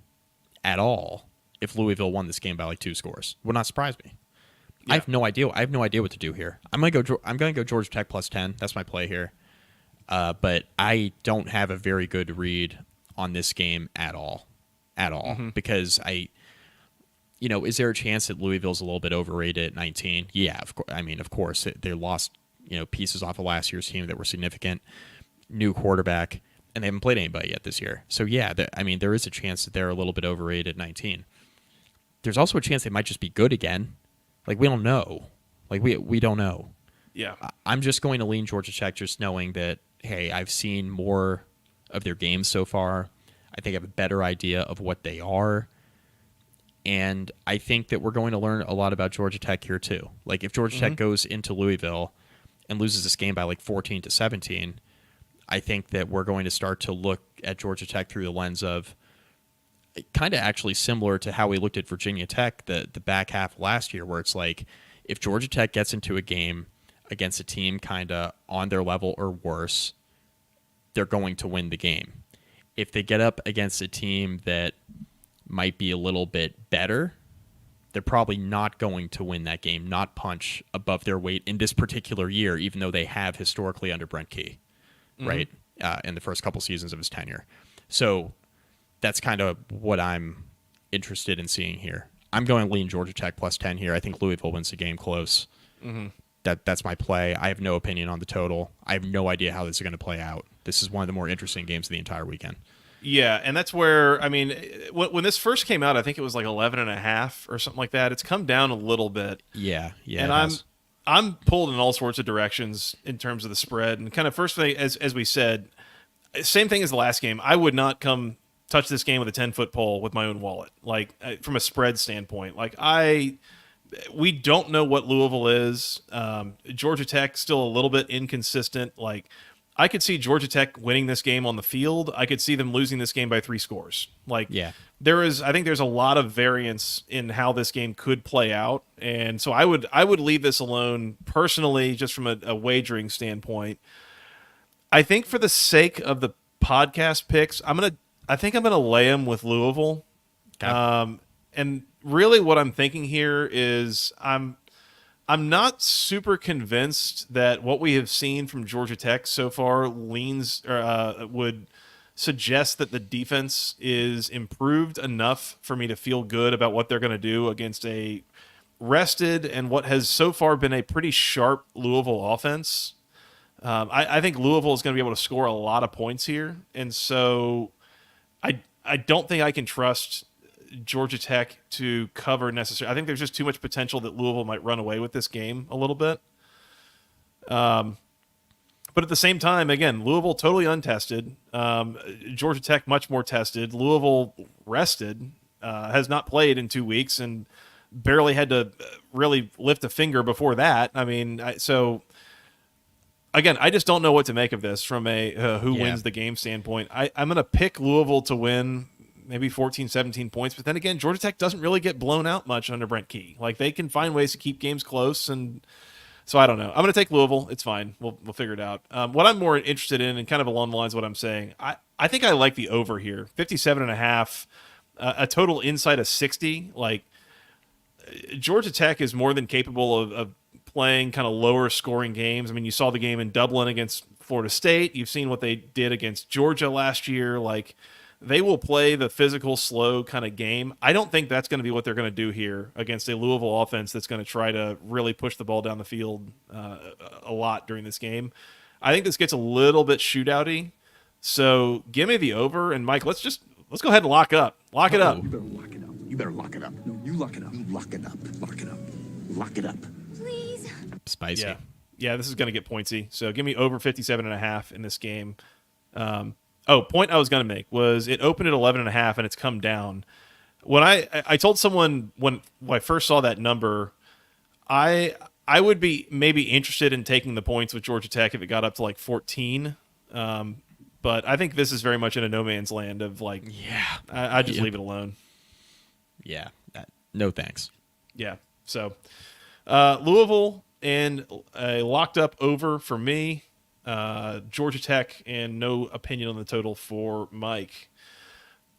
at all if Louisville won this game by like 2 scores. Would not surprise me. Yeah. I have no idea what to do here. I'm going to go Georgia Tech plus 10. That's my play here. But I don't have a very good read on this game at all, because is there a chance that Louisville's a little bit overrated at 19? Yeah, of course. They lost, pieces off of last year's team that were significant. New quarterback, and they haven't played anybody yet this year. So yeah, there is a chance that they're a little bit overrated at 19. There's also a chance they might just be good again. Like, we don't know. Like, we don't know. Yeah. I'm just going to lean Georgia Tech, just knowing that, hey, I've seen more of their games so far. I think I have a better idea of what they are. And I think that we're going to learn a lot about Georgia Tech here too. Like, if Georgia Tech goes into Louisville and loses this game by like 14-17, I think that we're going to start to look at Georgia Tech through the lens of, kind of actually similar to how we looked at Virginia Tech the back half last year, where it's like if Georgia Tech gets into a game against a team kind of on their level or worse, they're going to win the game. If they get up against a team that might be a little bit better, they're probably not going to win that game, not punch above their weight in this particular year, even though they have historically under Brent Key, right, in the first couple seasons of his tenure. So that's kind of what I'm interested in seeing here. I'm going to lean Georgia Tech plus 10 here. I think Louisville wins the game close. That's my play. I have no opinion on the total. I have no idea how this is going to play out. This is one of the more interesting games of the entire weekend. Yeah, and that's where, I mean, when this first came out, I think it was like 11.5 or something like that. It's come down a little bit. Yeah. And I'm pulled in all sorts of directions in terms of the spread. And kind of first thing, as we said, same thing as the last game. I would not come touch this game with a 10-foot pole with my own wallet, like from a spread standpoint. We don't know what Louisville is. Georgia Tech still a little bit inconsistent. Like, I could see Georgia Tech winning this game on the field. I could see them losing this game by 3 scores. I think there's a lot of variance in how this game could play out. And so I would leave this alone personally, just from a wagering standpoint. I think for the sake of the podcast picks, I think I'm gonna lay them with Louisville. Okay. And really what I'm thinking here is I'm not super convinced that what we have seen from Georgia Tech so far would suggest that the defense is improved enough for me to feel good about what they're going to do against a rested and what has so far been a pretty sharp Louisville offense. I think Louisville is going to be able to score a lot of points here, and so I don't think I can trust Georgia Tech to cover necessarily. I think there's just too much potential that Louisville might run away with this game a little bit. But at the same time, again, Louisville totally untested. Georgia Tech much more tested. Louisville rested, has not played in 2 weeks and barely had to really lift a finger before that. I mean, so again, I just don't know what to make of this from a who wins the game standpoint. I'm going to pick Louisville to win maybe 14, 17 points. But then again, Georgia Tech doesn't really get blown out much under Brent Key. Like, they can find ways to keep games close. And so I don't know. I'm going to take Louisville. It's fine. We'll figure it out. What I'm more interested in, and kind of along the lines of what I'm saying, I think I like the over here. 57.5, a total inside of 60. Like, Georgia Tech is more than capable of playing kind of lower scoring games. I mean, you saw the game in Dublin against Florida State. You've seen what they did against Georgia last year. Like, they will play the physical, slow kind of game. I don't think that's going to be what they're going to do here against a Louisville offense that's going to try to really push the ball down the field a lot during this game. I think this gets a little bit shootouty. So give me the over. And Mike, let's go ahead and lock up. Lock it up. You better lock it up. You better lock it up. No, you lock it up. You lock it up. Lock it up. Lock it up. Please. Spicy. Yeah, this is going to get pointsy. So give me over 57.5 in this game. Point I was going to make was it opened at 11.5 and it's come down. When I told someone when I first saw that number, I would be maybe interested in taking the points with Georgia Tech if it got up to like 14. But I think this is very much in a no man's land of like, I just leave it alone. Yeah. No thanks. Yeah. So Louisville and a locked up over for me. Georgia Tech, and no opinion on the total for Mike.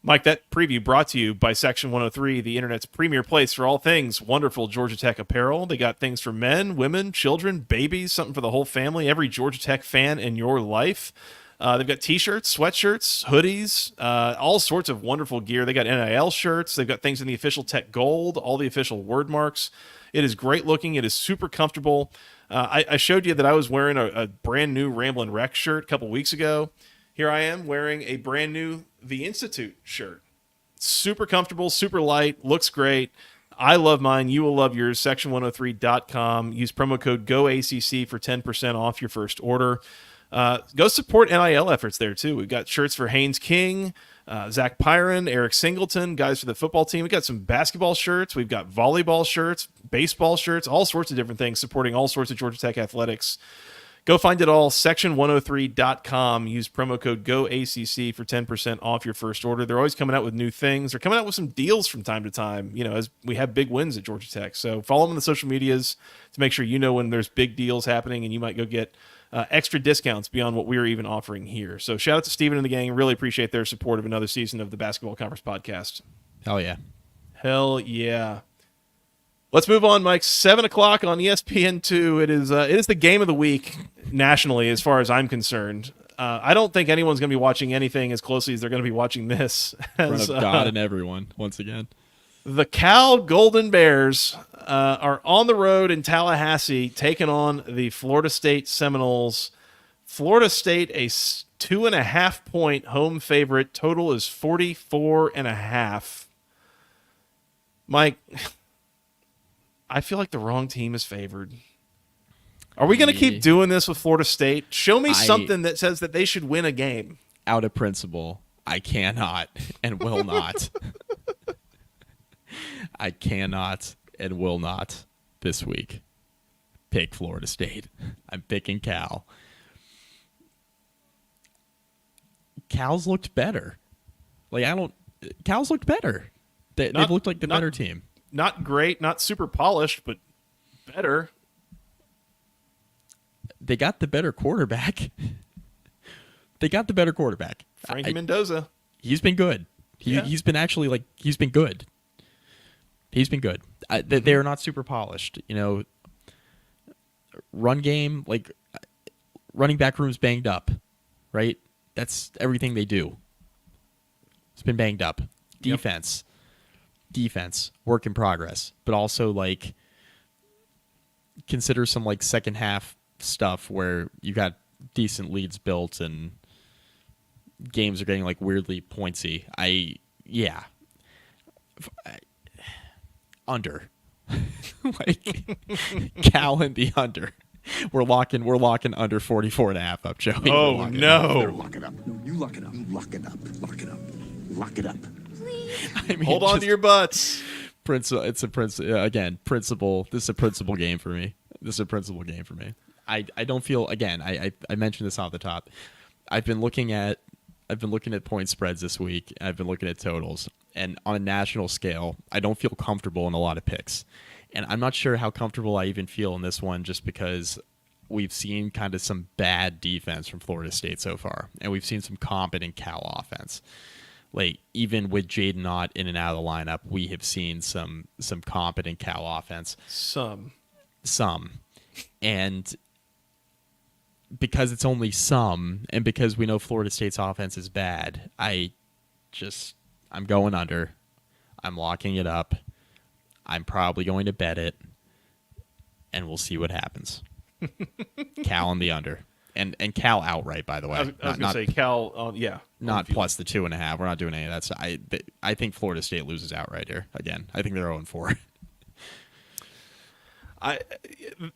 Mike, that preview brought to you by Section 103, the internet's premier place for all things wonderful Georgia Tech apparel. They got things for men, women, children, babies, something for the whole family, every Georgia Tech fan in your life. They've got t-shirts, sweatshirts, hoodies, all sorts of wonderful gear. They got NIL shirts. They've got things in the official Tech Gold, all the official word marks. It is great looking. It is super comfortable. I showed you that I was wearing a brand new Ramblin' Wreck shirt a couple weeks ago. Here I am wearing a brand new The Institute shirt. Super comfortable, super light, looks great. I love mine. You will love yours. Section103.com. Use promo code GOACC for 10% off your first order. Go support NIL efforts there, too. We've got shirts for Haynes King, Zach Pyron, Eric Singleton, guys for the football team. We've got some basketball shirts. We've got volleyball shirts, baseball shirts, all sorts of different things supporting all sorts of Georgia Tech athletics. Go find it all, section103.com. Use promo code GOACC for 10% off your first order. They're always coming out with new things. They're coming out with some deals from time to time, as we have big wins at Georgia Tech. So follow them on the social medias to make sure you know when there's big deals happening, and you might go get extra discounts beyond what we're even offering here. So shout out to Steven and the gang. Really appreciate their support of another season of the Basketball Conference podcast. Hell yeah. Hell yeah. Let's move on, Mike. 7 o'clock on ESPN2. It is the game of the week nationally, as far as I'm concerned. I don't think anyone's going to be watching anything as closely as they're going to be watching this. In front of God and everyone, once again. The Cal Golden Bears are on the road in Tallahassee, taking on the Florida State Seminoles. Florida State, a 2.5-point home favorite. Total is 44.5. Mike, I feel like the wrong team is favored. Are we going to keep doing this with Florida State? Show me something that says that they should win a game. Out of principle, I cannot and will not. I cannot and will not this week pick Florida State. I'm picking Cal. Cal's looked better. Cal's looked better. They've looked like the better team. Not great, not super polished, but better. They got the better quarterback. Frankie Mendoza. He's been good. He's been actually he's been good. He's been good. They're not super polished. Run game, running back room's banged up, right? That's everything they do. It's been banged up. Defense, work in progress, but also consider some second half stuff where you got decent leads built and games are getting weirdly pointsy. Under. Cal and the under. We're locking under 44.5 up, Joey. Oh no. Lock it up. No, you lock it up. You lock it up. Lock it up. Lock it up. Hold on to your butts. Principle. It's a principle. Again, principle. This is a principle game for me. I don't feel. Again, I mentioned this off the top. I've been looking at point spreads this week. I've been looking at totals, and on a national scale, I don't feel comfortable in a lot of picks, and I'm not sure how comfortable I even feel in this one, just because we've seen kind of some bad defense from Florida State so far, and we've seen some competent Cal offense. Even with Jaden Ott in and out of the lineup, we have seen some competent Cal offense. Some. And because it's only some, and because we know Florida State's offense is bad, I'm going under. I'm locking it up. I'm probably going to bet it, and we'll see what happens. Cal on the under. And Cal outright, by the way. I was going to say Cal, yeah. Not plus the 2.5. We're not doing any of that. So I think Florida State loses outright here. Again, I think they're 0-4.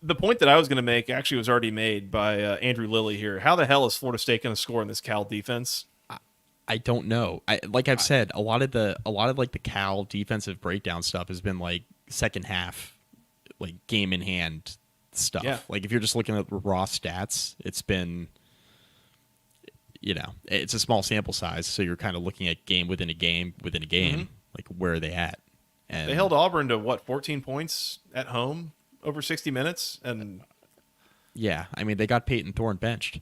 The point that I was going to make actually was already made by Andrew Lilly here. How the hell is Florida State going to score in this Cal defense? I don't know. I've said, a lot of the Cal defensive breakdown stuff has been second half, game in hand stuff. Yeah. If you're just looking at raw stats, it's been, it's a small sample size, so you're kind of looking at game within a game Mm-hmm. Where are they at? And they held Auburn to 14 points at home over 60 minutes, and yeah, I mean, they got Peyton Thorne benched.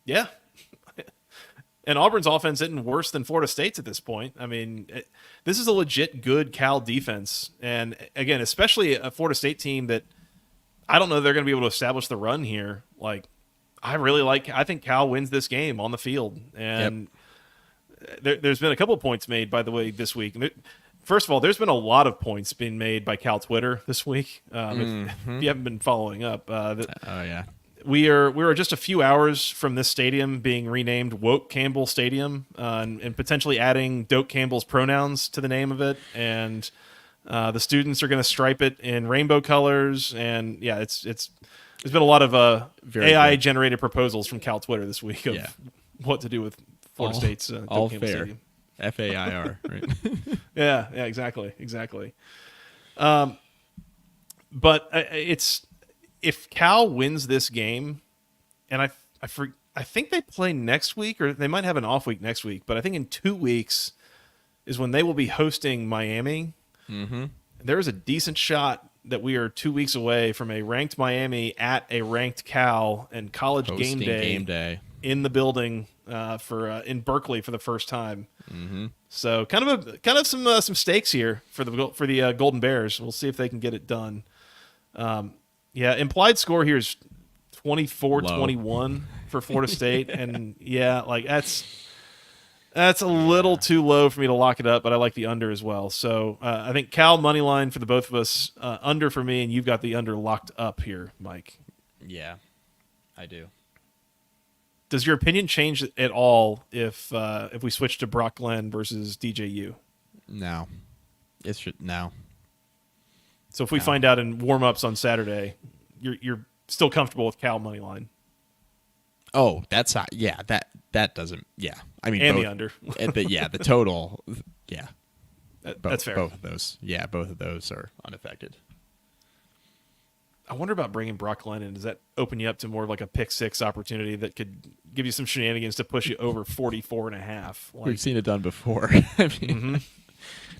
Yeah. And Auburn's offense isn't worse than Florida State's at this point. I mean, this is a legit good Cal defense. And again, especially a Florida State team that I don't know they're going to be able to establish the run here. I think Cal wins this game on the field. And there's been a couple of points made, by the way, this week. First of all, there's been a lot of points being made by Cal Twitter this week. If you haven't been following up, we are just a few hours from this stadium being renamed Woke Campbell Stadium, and potentially adding Doak Campbell's pronouns to the name of it. And the students are going to stripe it in rainbow colors. And yeah, there's been a lot of AI generated proposals from Cal Twitter this week of what to do with Florida State's Doak all Campbell fair. Stadium. FAIR, right? Yeah, exactly. But if Cal wins this game, and I think they play next week, or they might have an off week next week. But I think in 2 weeks is when they will be hosting Miami. Mm-hmm. There's a decent shot that we are 2 weeks away from a ranked Miami at a ranked Cal and college Hosting game day in the building in Berkeley for the first time. Mm-hmm. So kind of some stakes here for the Golden Bears. We'll see if they can get it done. Implied score here is 24-21 for Florida State, and that's a little too low for me to lock it up, but I like the under as well. So I think Cal money line for the both of us, under for me, and you've got the under locked up here, Mike. Yeah, I do. Does your opinion change at all if we switch to Brock Glenn versus DJU? No. No. So if we find out in warm-ups on Saturday, you're still comfortable with Cal money line? Oh, that's not. Yeah, that doesn't. Yeah, I mean, and both, the under. the total. Yeah, that's fair. Both of those. Yeah, both of those are unaffected. I wonder about bringing Brock Glenn in. Does that open you up to more of like a pick six opportunity that could give you some shenanigans to push you over 44.5? We've seen it done before. I mean,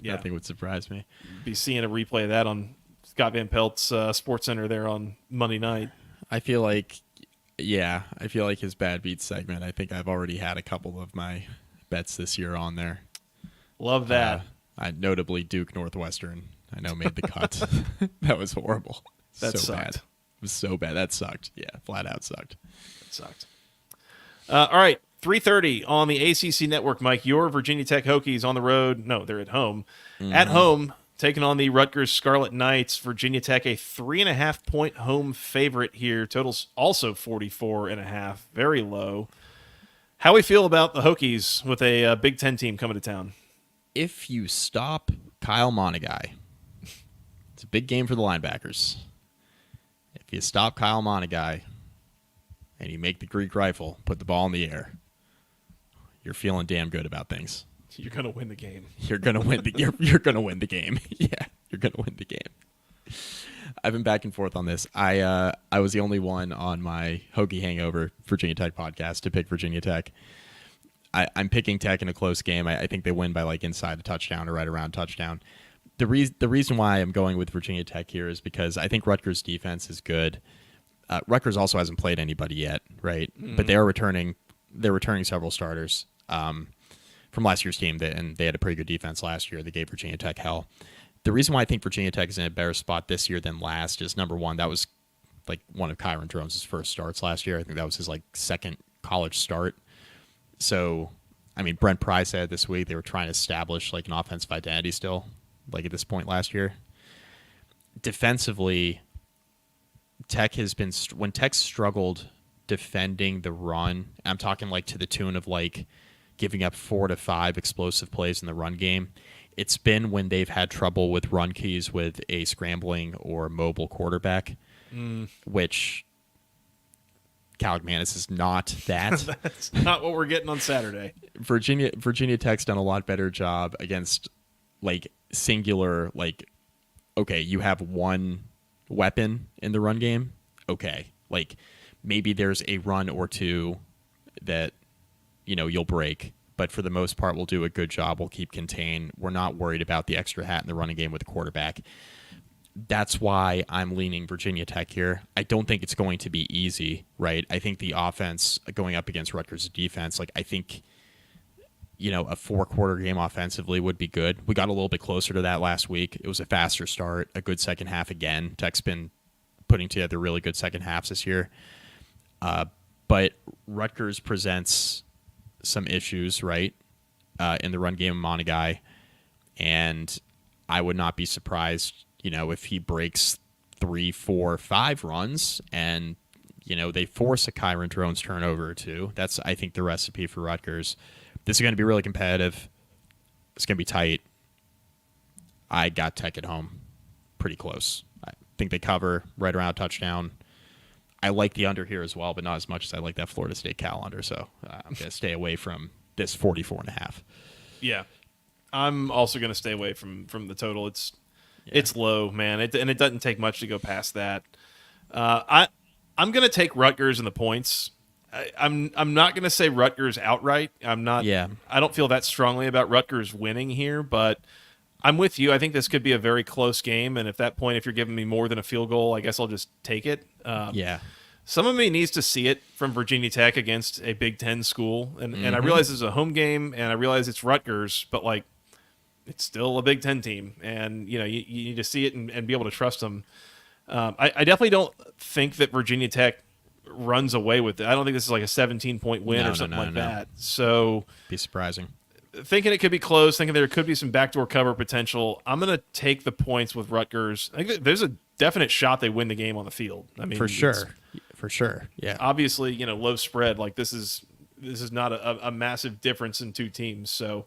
Yeah. nothing would surprise me. Be seeing a replay of that on Scott Van Pelt's Sports Center there on Monday night. I feel like his bad beats segment. I think I've already had a couple of my bets this year on there. Love that. I notably Duke Northwestern. I know made the cut. That was horrible. That so sucked. bad. It was so bad. That sucked. Yeah, flat out sucked. That sucked. All right, 3:30 on the ACC network. Mike, your Virginia Tech Hokies on the road. No, they're at home. Mm-hmm. At home, taking on the Rutgers Scarlet Knights. Virginia Tech, a 3.5-point home favorite here. Totals also 44.5, very low. How we feel about the Hokies with a Big Ten team coming to town? If you stop Kyle Monagai, it's a big game for the linebackers. If you stop Kyle Monagai and you make the Greek rifle, put the ball in the air, you're feeling damn good about things. You're gonna win the game. You're gonna win the. You're gonna win the game. Yeah, you're gonna win the game. I've been back and forth on this. I was the only one on my Hokie Hangover Virginia Tech podcast to pick Virginia Tech. I'm picking Tech in a close game. I think they win by like inside a touchdown or right around touchdown. The reason why I'm going with Virginia Tech here is because I think Rutgers' defense is good. Rutgers also hasn't played anybody yet, right? Mm-hmm. But they're returning several starters from last year's team, and they had a pretty good defense last year. They gave Virginia Tech hell. The reason why I think Virginia Tech is in a better spot this year than last is, number one, that was like one of Kyron Drones' first starts last year. I think that was his like second college start. So, I mean, Brent Pry said this week they were trying to establish like an offensive identity still, like at this point last year. Defensively, Tech has been when Tech struggled defending the run. I'm talking like to the tune of like giving up 4 to 5 explosive plays in the run game. It's been when they've had trouble with run keys with a scrambling or mobile quarterback, which Cal McManus is not that. That's not what we're getting on Saturday. Virginia Tech's done a lot better job against like singular, like, okay, you have one weapon in the run game. Okay, like maybe there's a run or two that you'll break, but for the most part we'll do a good job. We'll keep contained. We're not worried about the extra hat in the running game with the quarterback. That's why I'm leaning Virginia Tech here. I don't think it's going to be easy, right? I think the offense going up against Rutgers' defense, like I think a 4-quarter game offensively would be good. We got a little bit closer to that last week. It was a faster start, a good second half again. Tech's been putting together really good second halves this year. But Rutgers presents some issues, right, in the run game of Monagai, and I would not be surprised, if he breaks 3, 4, 5 runs and, they force a Kyron Drones turnover or two. That's, I think, the recipe for Rutgers. This is going to be really competitive. It's going to be tight. I got Tech at home pretty close. I think they cover right around a touchdown. I like the under here as well, but not as much as I like that Florida State Cal under, so I'm going to stay away from this 44.5. Yeah. I'm also going to stay away from the total. It's low, man, and it doesn't take much to go past that. I'm going to take Rutgers in the points. I'm not going to say Rutgers outright. I'm not. Yeah. I don't feel that strongly about Rutgers winning here, but I'm with you. I think this could be a very close game, and at that point, if you're giving me more than a field goal, I guess I'll just take it. Yeah. Some of me needs to see it from Virginia Tech against a Big Ten school, and I realize this is a home game, and I realize it's Rutgers, but like it's still a Big Ten team, and you need to see it and be able to trust them. I definitely don't think that Virginia Tech runs away with it. I don't think this is like a 17-point win or something that. So be surprising. Thinking it could be close, thinking there could be some backdoor cover potential, I'm going to take the points with Rutgers. I think there's a definite shot they win the game on the field. I mean, for sure. Yeah. Obviously, low spread. Like this is not a massive difference in two teams. So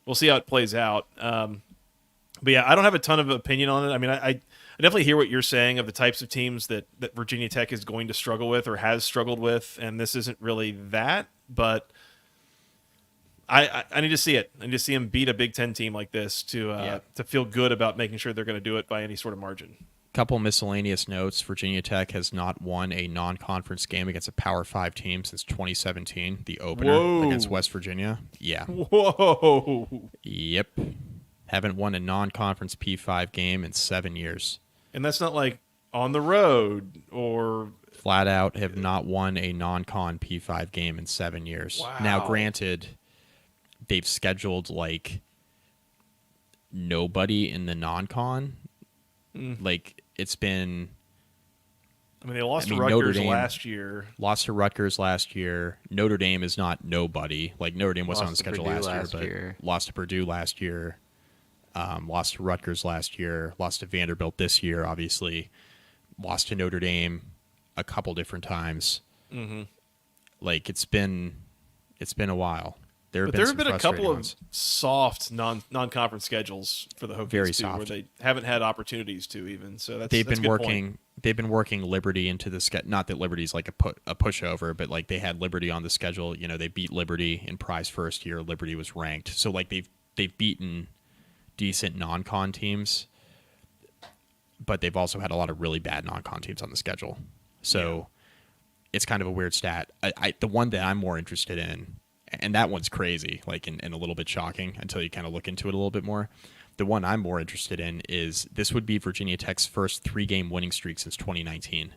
we'll see how it plays out. But yeah, I don't have a ton of opinion on it. I mean, I definitely hear what you're saying of the types of teams that Virginia Tech is going to struggle with or has struggled with, and this isn't really that. But I need to see it. I need to see them beat a Big Ten team like this to feel good about making sure they're going to do it by any sort of margin. Couple miscellaneous notes. Virginia Tech has not won a non-conference game against a Power 5 team since 2017, the opener against West Virginia. Yeah. Whoa. Yep. Haven't won a non-conference P5 game in 7 years. And that's not like on the road or... Flat out have not won a non-con P5 game in 7 years. Wow. Now, granted, they've scheduled like nobody in the non-con. Like it's been... I mean, they lost to Rutgers last year. Lost to Rutgers last year. Notre Dame is not nobody. Like Notre Dame wasn't on the schedule last year, but lost to Purdue last year. Lost to Rutgers last year. Lost to Vanderbilt this year, obviously. Lost to Notre Dame a couple different times. Like it's been a while. There have been a couple ones. of soft non-conference schedules for the Hokies Very too, soft. where they haven't had opportunities to even. So that's they've that's been a good working. point. They've been working Liberty into the schedule. Not that Liberty's like a pushover, but like they had Liberty on the schedule. They beat Liberty in Pry's first year. Liberty was ranked, so like they've beaten decent non-con teams, but they've also had a lot of really bad non-con teams on the schedule. So it's kind of a weird stat. The one that I'm more interested in, and that one's crazy, like and a little bit shocking until you kind of look into it a little bit more. The one I'm more interested in is this would be Virginia Tech's first 3-game winning streak since 2019.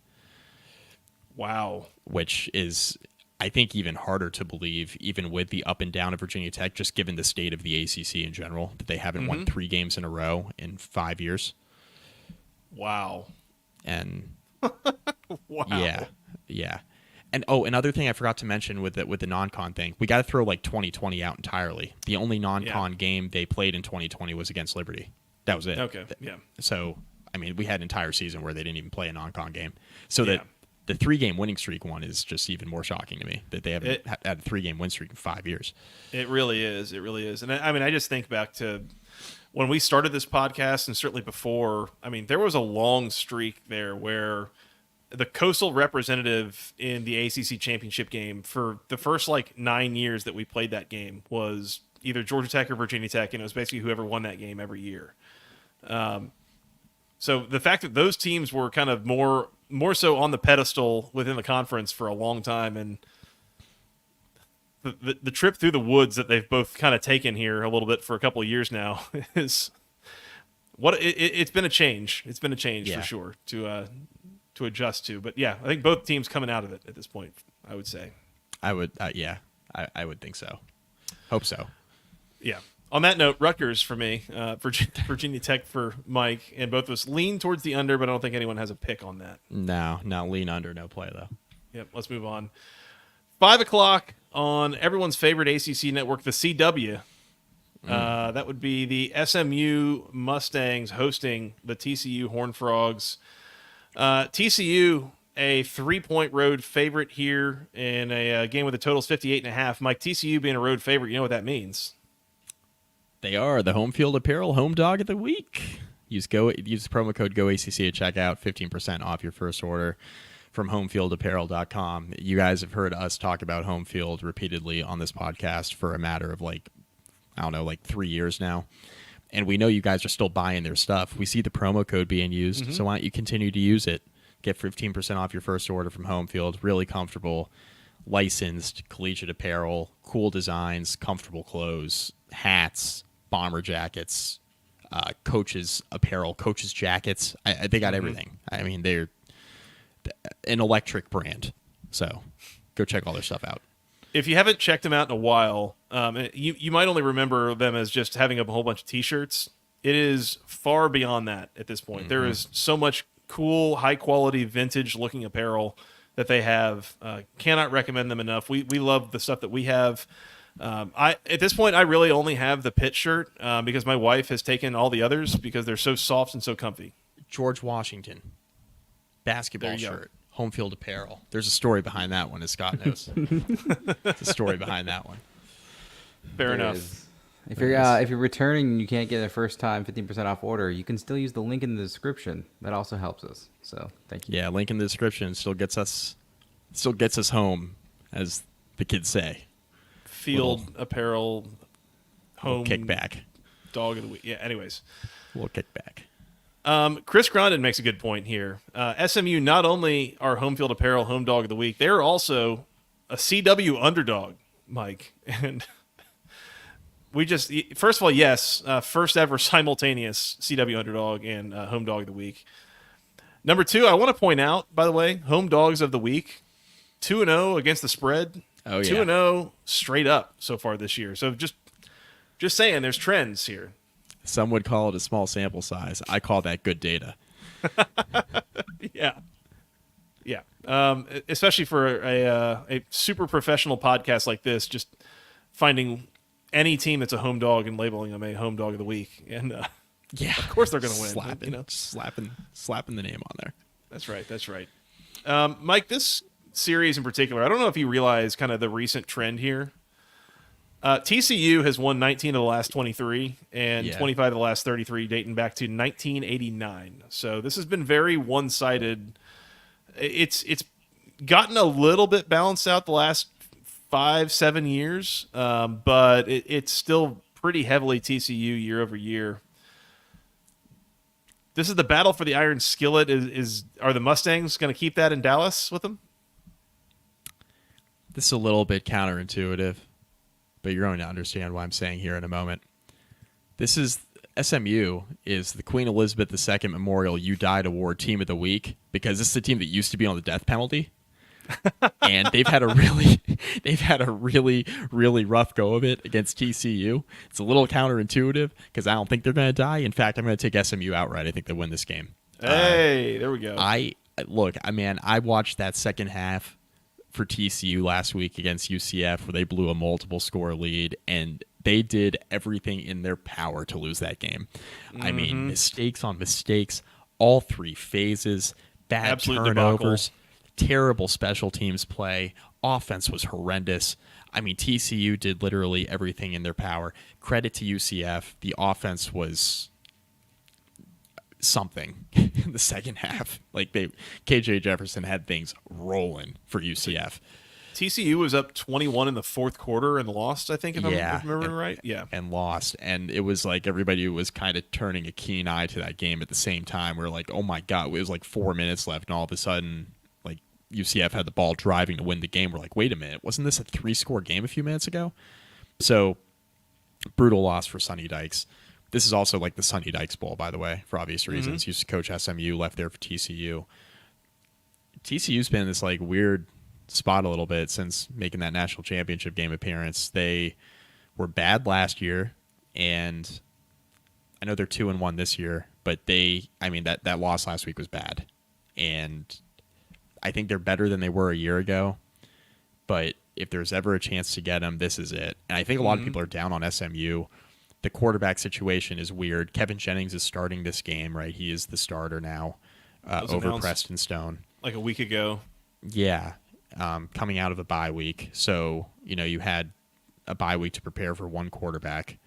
Wow. Which is, I think, even harder to believe, even with the up and down of Virginia Tech, just given the state of the ACC in general, that they haven't won 3 games in a row in 5 years. Wow. And wow. Yeah. And another thing I forgot to mention with the non-con thing, we got to throw like 2020 out entirely. The only non-con game they played in 2020 was against Liberty. That was it. Okay. Yeah. So, I mean, we had an entire season where they didn't even play a non-con game. So that the 3-game winning streak one is just even more shocking to me, that they haven't had a 3-game win streak in 5 years. It really is. It really is. And I mean, I just think back to when we started this podcast, and certainly before. I mean, there was a long streak there where the coastal representative in the ACC championship game for the first 9 years that we played that game was either Georgia Tech or Virginia Tech, and it was basically whoever won that game every year. So the fact that those teams were kind of more so on the pedestal within the conference for a long time, and the trip through the woods that they've both kind of taken here a little bit for a couple of years now is it's been a change. It's been a change for sure to adjust to. But yeah, I think both teams coming out of it at this point, I would say. I would, I would think so. Hope so. Yeah. On that note, Rutgers for me, Virginia Tech for Mike, and both of us lean towards the under, but I don't think anyone has a pick on that. No, lean under, no play though. Yep, let's move on. 5 o'clock on everyone's favorite ACC network, the CW. That would be the SMU Mustangs hosting the TCU Horned Frogs. TCU, a 3-point road favorite here in a game with a total of 58.5. Mike, TCU being a road favorite, you know what that means. They are the home field apparel home dog of the week. Use promo code GOACC at checkout, 15% off your first order from homefieldapparel.com. You guys have heard us talk about home field repeatedly on this podcast for a matter of 3 years now. And we know you guys are still buying their stuff. We see the promo code being used, so why don't you continue to use it? Get 15% off your first order from Home Field. Really comfortable. licensed collegiate apparel, cool designs, comfortable clothes, hats, bomber jackets, coaches apparel, coaches jackets. They got everything. I mean, they're an electric brand. So go check all their stuff out. If you haven't checked them out in a while, you might only remember them as just having a whole bunch of T-shirts. It is far beyond that at this point. There is so much cool, high-quality, vintage-looking apparel that they have. Cannot recommend them enough. We love the stuff that we have. At this point, I really only have the Pitt shirt because my wife has taken all the others because they're so soft and so comfy. George Washington basketball There you go. shirt, home field apparel. There's a story behind that one, as Scott knows. There's a story behind that one. Fair There enough. is. If you're returning and you can't get a first time 15% off order, you can still use the link in the description. That also helps us. So thank you. Yeah, link in the description still gets us home, as the kids say. Field apparel, home Kickback. dog of the week. Yeah. Anyways, A little kickback. Chris Grondin makes a good point here. SMU not only are home field apparel home dog of the week, they're also a CW underdog, Mike. And we just, first of all, yes, first ever simultaneous CW underdog and home dog of the week. Number two, I want to point out, by the way, home dogs of the week, 2-0 against the spread. Oh, yeah. 2-0 straight up so far this year. So just saying, there's trends here. Some would call it a small sample size. I call that good data. Yeah. Yeah. Especially for a super professional podcast like this, just finding any team that's a home dog and labeling them a home dog of the week. And Yeah, of course they're going to win. Slapping, You know? slapping the name on there. That's right. That's right. Mike, this series in particular, I don't know if you realize kind of the recent trend here. TCU has won 19 of the last 23 and 25 of the last 33 dating back to 1989. So this has been very one-sided. It's gotten a little bit balanced out the last 5-7 years, but it's still pretty heavily TCU year over year. This is the battle for the Iron Skillet. Are the Mustangs going to keep that in Dallas with them? This is a little bit counterintuitive, but you're going to understand why I'm saying here in a moment. This is SMU is the Queen Elizabeth II Memorial You Died Award Team of the Week because this is the team that used to be on the death penalty. And they've had a really rough go of it against TCU. It's a little counterintuitive because I don't think they're going to die. In fact, I'm going to take SMU outright. I think they win this game. Hey, there we go. I watched that second half for TCU last week against UCF where they blew a multiple score lead, and they did everything in their power to lose that game. I mean, mistakes on mistakes, all three phases, bad Absolute turnovers, terrible special teams play, offense was horrendous. I mean, TCU did literally everything in their power. Credit to UCF. The offense was something in the second half. Like KJ Jefferson had things rolling for UCF. TCU was up 21 in the fourth quarter and lost, I think, if I'm remembering right. Yeah. And lost. And it was like everybody was kind of turning a keen eye to that game at the same time. We were like, oh my God, it was like 4 minutes left. And all of a sudden, like UCF had the ball driving to win the game. We're like, wait a minute, wasn't this a 3-score game a few minutes ago? So brutal loss for Sonny Dykes. This is also like the Sonny Dykes Bowl, by the way, for obvious reasons. Used to coach SMU, left there for TCU. TCU's been in this like weird spot a little bit since making that national championship game appearance. They were bad last year, and I know they're 2-1 this year, but that loss last week was bad. And I think they're better than they were a year ago, but if there's ever a chance to get them, this is it. And I think a lot of people are down on SMU. The quarterback situation is weird. Kevin Jennings is starting this game, right? He is the starter now over Preston Stone. Like a week ago. Yeah, coming out of a bye week. So, you had a bye week to prepare for one quarterback,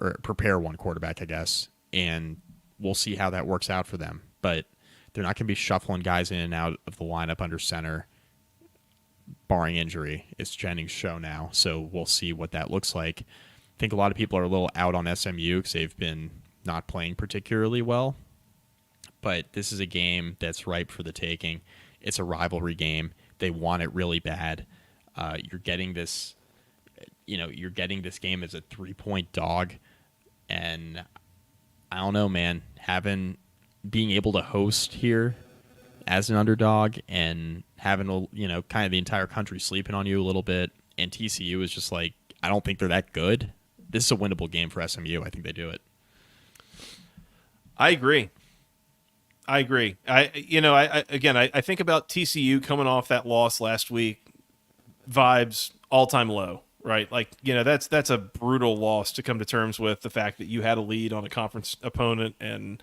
I guess, and we'll see how that works out for them. But they're not going to be shuffling guys in and out of the lineup under center, barring injury. It's Jennings' show now, so we'll see what that looks like. I think a lot of people are a little out on SMU because they've been not playing particularly well. But this is a game that's ripe for the taking. It's a rivalry game. They want it really bad. You're getting this, you're getting this game as a 3-point dog, and I don't know, man. Being able to host here as an underdog and having kind of the entire country sleeping on you a little bit, and TCU is just like, I don't think they're that good. This is a winnable game for SMU. I think they do it. I agree. I think about TCU coming off that loss last week. Vibes all-time low, right? Like, that's a brutal loss to come to terms with, the fact that you had a lead on a conference opponent and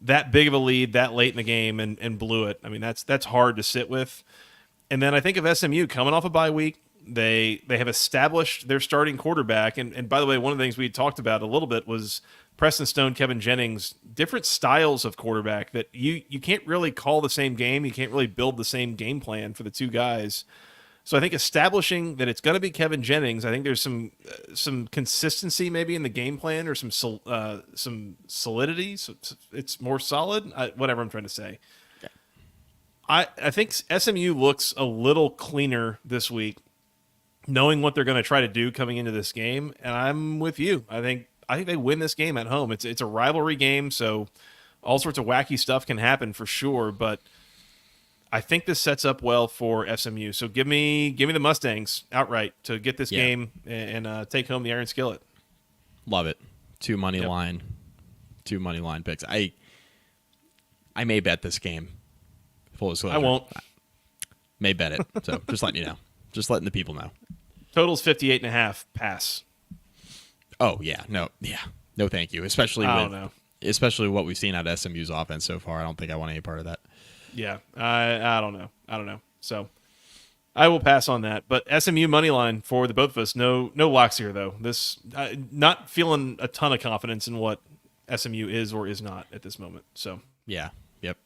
that big of a lead that late in the game and blew it. I mean, that's hard to sit with. And then I think of SMU coming off a bye week. They have established their starting quarterback. And by the way, one of the things we talked about a little bit was Preston Stone, Kevin Jennings, different styles of quarterback that you can't really call the same game. You can't really build the same game plan for the two guys. So I think establishing that it's going to be Kevin Jennings, I think there's some consistency maybe in the game plan, or some solidity. So it's more solid. Whatever I'm trying to say. I think SMU looks a little cleaner this week, knowing what they're going to try to do coming into this game. And I'm with you. I think they win this game at home. It's a rivalry game, so all sorts of wacky stuff can happen for sure. But I think this sets up well for SMU. So give me the Mustangs outright to get this game and take home the Iron Skillet. Love it. Two money line picks. I may bet this game. Full disclosure. I won't. May bet it. So just letting you know. Just letting the people know. Total's 58.5. Pass. Oh yeah. No thank you. Especially what we've seen out of SMU's offense so far. I don't think I want any part of that. Yeah, I don't know. So I will pass on that. But SMU money line for the both of us. No locks here though. This not feeling a ton of confidence in what SMU is or is not at this moment. So yeah, yep.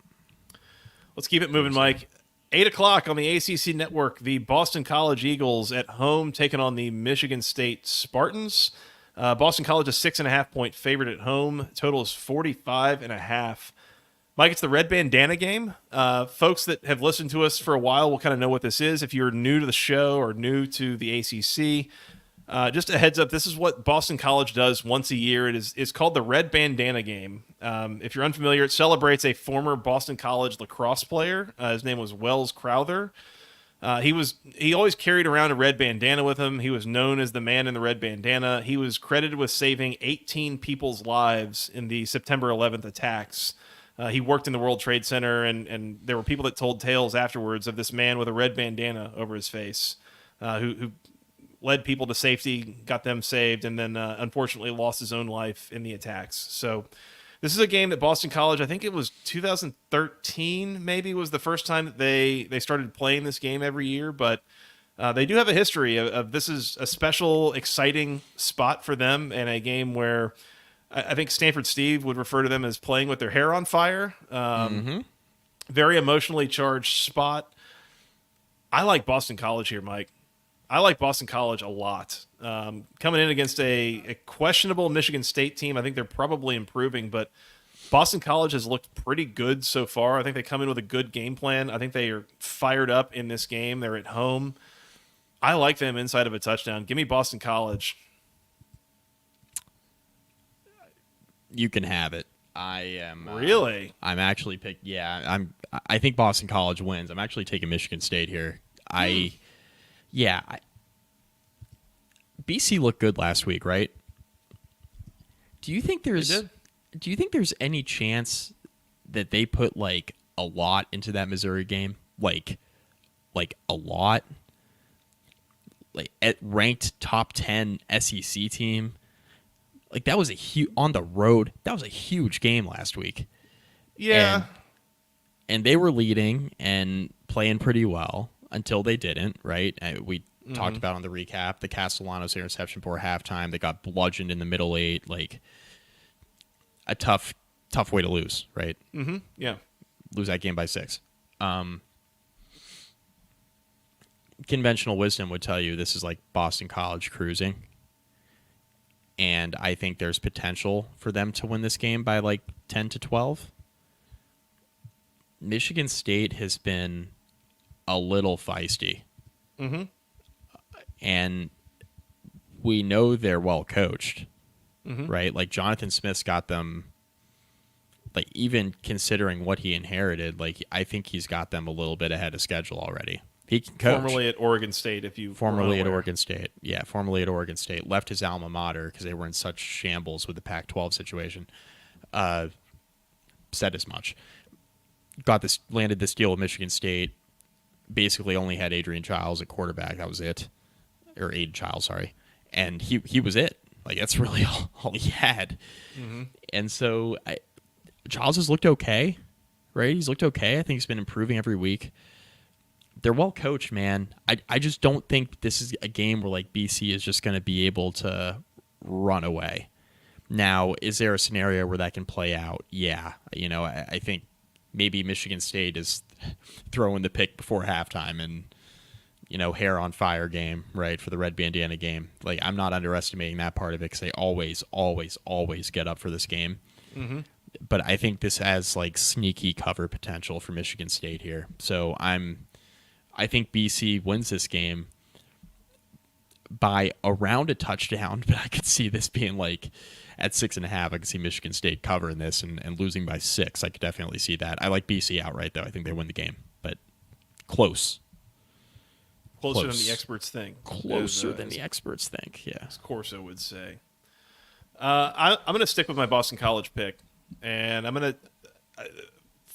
Let's keep it moving, Mike. 8 o'clock on the ACC network. The Boston College Eagles at home taking on the Michigan State Spartans. Boston College is 6.5-point favorite at home. Total is 45.5. Mike, it's the Red Bandana game. Folks that have listened to us for a while will kind of know what this is. If you're new to the show or new to the ACC, just a heads up, this is what Boston College does once a year. It's called the Red Bandana game. If you're unfamiliar, it celebrates a former Boston College lacrosse player. His name was Wells Crowther. He always carried around a red bandana with him. He was known as the man in the red bandana. He was credited with saving 18 people's lives in the September 11th attacks. He worked in the World Trade Center, and there were people that told tales afterwards of this man with a red bandana over his face who led people to safety, got them saved, and then unfortunately lost his own life in the attacks. So this is a game that Boston College, I think it was 2013 maybe, was the first time that they started playing this game every year, but they do have a history of this is a special, exciting spot for them, and a game where I think Stanford Steve would refer to them as playing with their hair on fire. Very emotionally charged spot. I like Boston College here, Mike. I like Boston College a lot. Coming in against a questionable Michigan State team, I think they're probably improving, but Boston College has looked pretty good so far. I think they come in with a good game plan. I think they are fired up in this game. They're at home. I like them inside of a touchdown. Give me Boston College. You can have it. I am really. I'm actually picked. Yeah, I think Boston College wins. I'm actually taking Michigan State here. BC looked good last week, right? Do you think there's any chance that they put like a lot into that Missouri game? Like a lot? Like at ranked top 10 SEC team? Like that was a huge on the road. That was a huge game last week. Yeah. And they were leading and playing pretty well until they didn't, right? We talked about on the recap the Castellanos interception before halftime. They got bludgeoned in the middle eight. Like a tough way to lose, right? Mm-hmm. Yeah. Lose that game by 6. Conventional wisdom would tell you this is like Boston College cruising. And I think there's potential for them to win this game by like 10 to 12. Michigan State has been a little feisty. And we know they're well coached, right? Like Jonathan Smith's got them, like even considering what he inherited, like I think he's got them a little bit ahead of schedule already. He can coach. Formerly at Oregon State, formerly at Oregon State. Yeah, formerly at Oregon State. Left his alma mater because they were in such shambles with the Pac-12 situation. Said as much. Landed this deal with Michigan State. Basically only had Adrian Chiles at quarterback. That was it. Or Aiden Chiles, sorry. And he was it. Like, that's really all he had. And so Chiles has looked okay, right? He's looked okay. I think he's been improving every week. They're well coached, man. I just don't think this is a game where, like, BC is just going to be able to run away. Now, is there a scenario where that can play out? Yeah. You know, I think maybe Michigan State is throwing the pick before halftime and, you know, hair on fire game, right, for the Red Bandana game. Like, I'm not underestimating that part of it because they always, always, always get up for this game. But I think this has, like, sneaky cover potential for Michigan State here. So I think BC wins this game by around a touchdown, but I could see this being like at 6.5. I could see Michigan State covering this and losing by 6. I could definitely see that. I like BC outright, though. I think they win the game, but close. Closer than the experts think. Closer than the experts think, yeah. As Corso would say. I'm going to stick with my Boston College pick, and I'm going to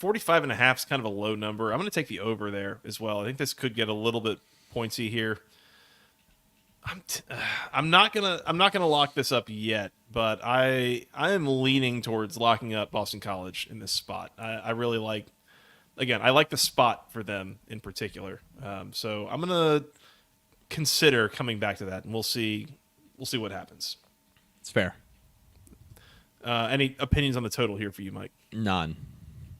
45.5 is kind of a low number. I'm going to take the over there as well. I think this could get a little bit pointsy here. I'm not gonna lock this up yet, but I am leaning towards locking up Boston College in this spot. I really like, again, I like the spot for them in particular. So I'm gonna consider coming back to that, and we'll see what happens. It's fair. Any opinions on the total here for you, Mike? None.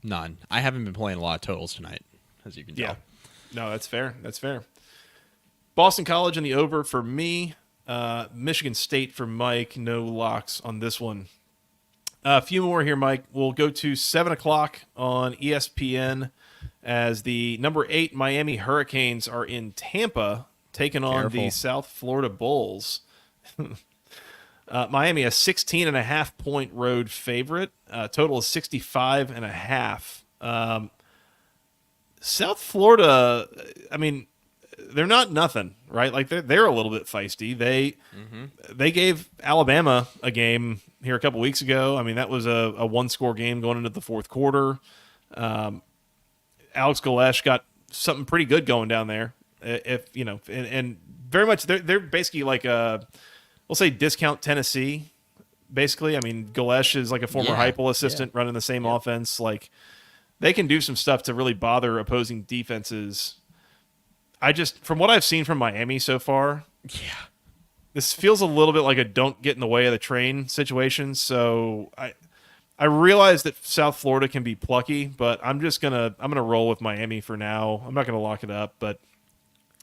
I haven't been playing a lot of totals tonight, as you can tell. Yeah. No, that's fair. Boston College and the over for me. Michigan State for Mike. No locks on this one. A few more here, Mike. We'll go to 7 o'clock on ESPN as the number 8 Miami Hurricanes are in Tampa taking on the South Florida Bulls. Miami, a 16.5 point road favorite. Total is 65.5. South Florida, I mean, they're not nothing, right? Like they're a little bit feisty. They gave Alabama a game here a couple weeks ago. I mean, that was a 1-score game going into the fourth quarter. Alex Golesh got something pretty good going down there. If you know, and very much they're basically like we'll say discount Tennessee. Basically, I mean, Golesh is like a former Heupel assistant running the same offense. Like they can do some stuff to really bother opposing defenses. From what I've seen from Miami so far, this feels a little bit like a don't get in the way of the train situation. So I realize that South Florida can be plucky, but I'm gonna roll with Miami for now. I'm not gonna lock it up, but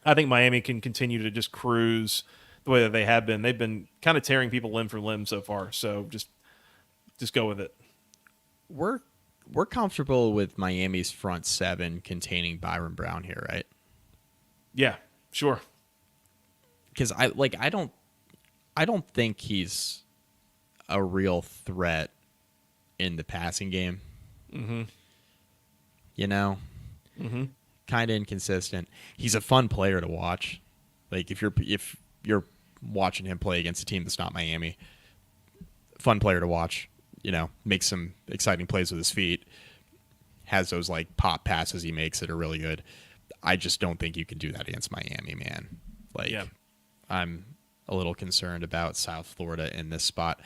I think Miami can continue to just cruise the way that they have been. They've been kind of tearing people limb for limb so far. So just go with it. We're comfortable with Miami's front 7 containing Byron Brown here, right? Yeah, sure. Because I don't think he's a real threat in the passing game. You know, kind of inconsistent. He's a fun player to watch. Like if you're watching him play against a team that's not Miami, fun player to watch. You know, makes some exciting plays with his feet. Has those like pop passes he makes that are really good. I just don't think you can do that against Miami, man. Like, I'm a little concerned about South Florida in this spot.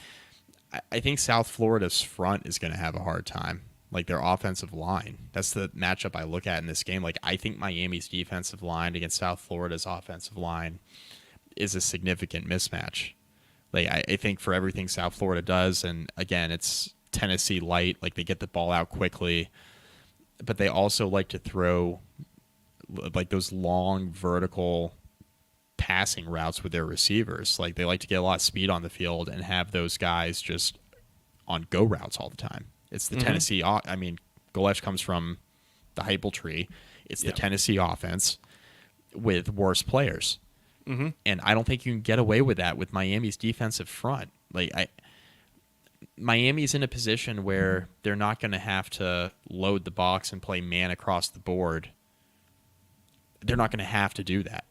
I think South Florida's front is going to have a hard time. Like, their offensive line. That's the matchup I look at in this game. Like, I think Miami's defensive line against South Florida's offensive line is a significant mismatch. Like, I think for everything South Florida does, and again, it's Tennessee light. Like, they get the ball out quickly, but they also like to throw like those long vertical passing routes with their receivers. Like they like to get a lot of speed on the field and have those guys just on go routes all the time. It's the Tennessee. I mean, Golesh comes from the Heupel tree. It's the Tennessee offense with worse players. And I don't think you can get away with that with Miami's defensive front. Miami's in a position where they're not going to have to load the box and play man across the board. They're not going to have to do that.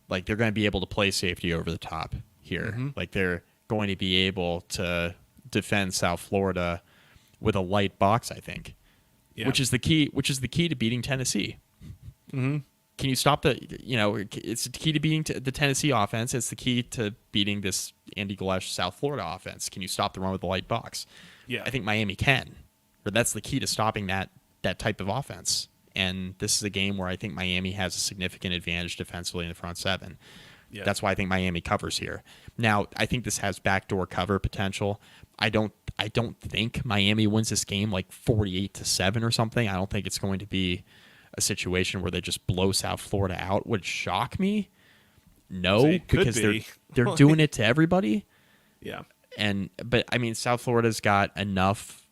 They're going to be able to play safety over the top here. They're going to be able to defend South Florida with a light box, I think, which is the key to beating Tennessee. Can you stop it's the key to beating the Tennessee offense. It's the key to beating this Andy Galesh South Florida offense. Can you stop the run with the light box? Yeah. I think Miami can. Or that's the key to stopping that type of offense. And this is a game where I think Miami has a significant advantage defensively in the front seven. Yeah. That's why I think Miami covers here. Now, I think this has backdoor cover potential. I don't think Miami wins this game 48-7 or something. I don't think it's going to be a situation where they just blow South Florida out. Would shock me. No, because they're doing it to everybody. Yeah. But I mean, South Florida's got enough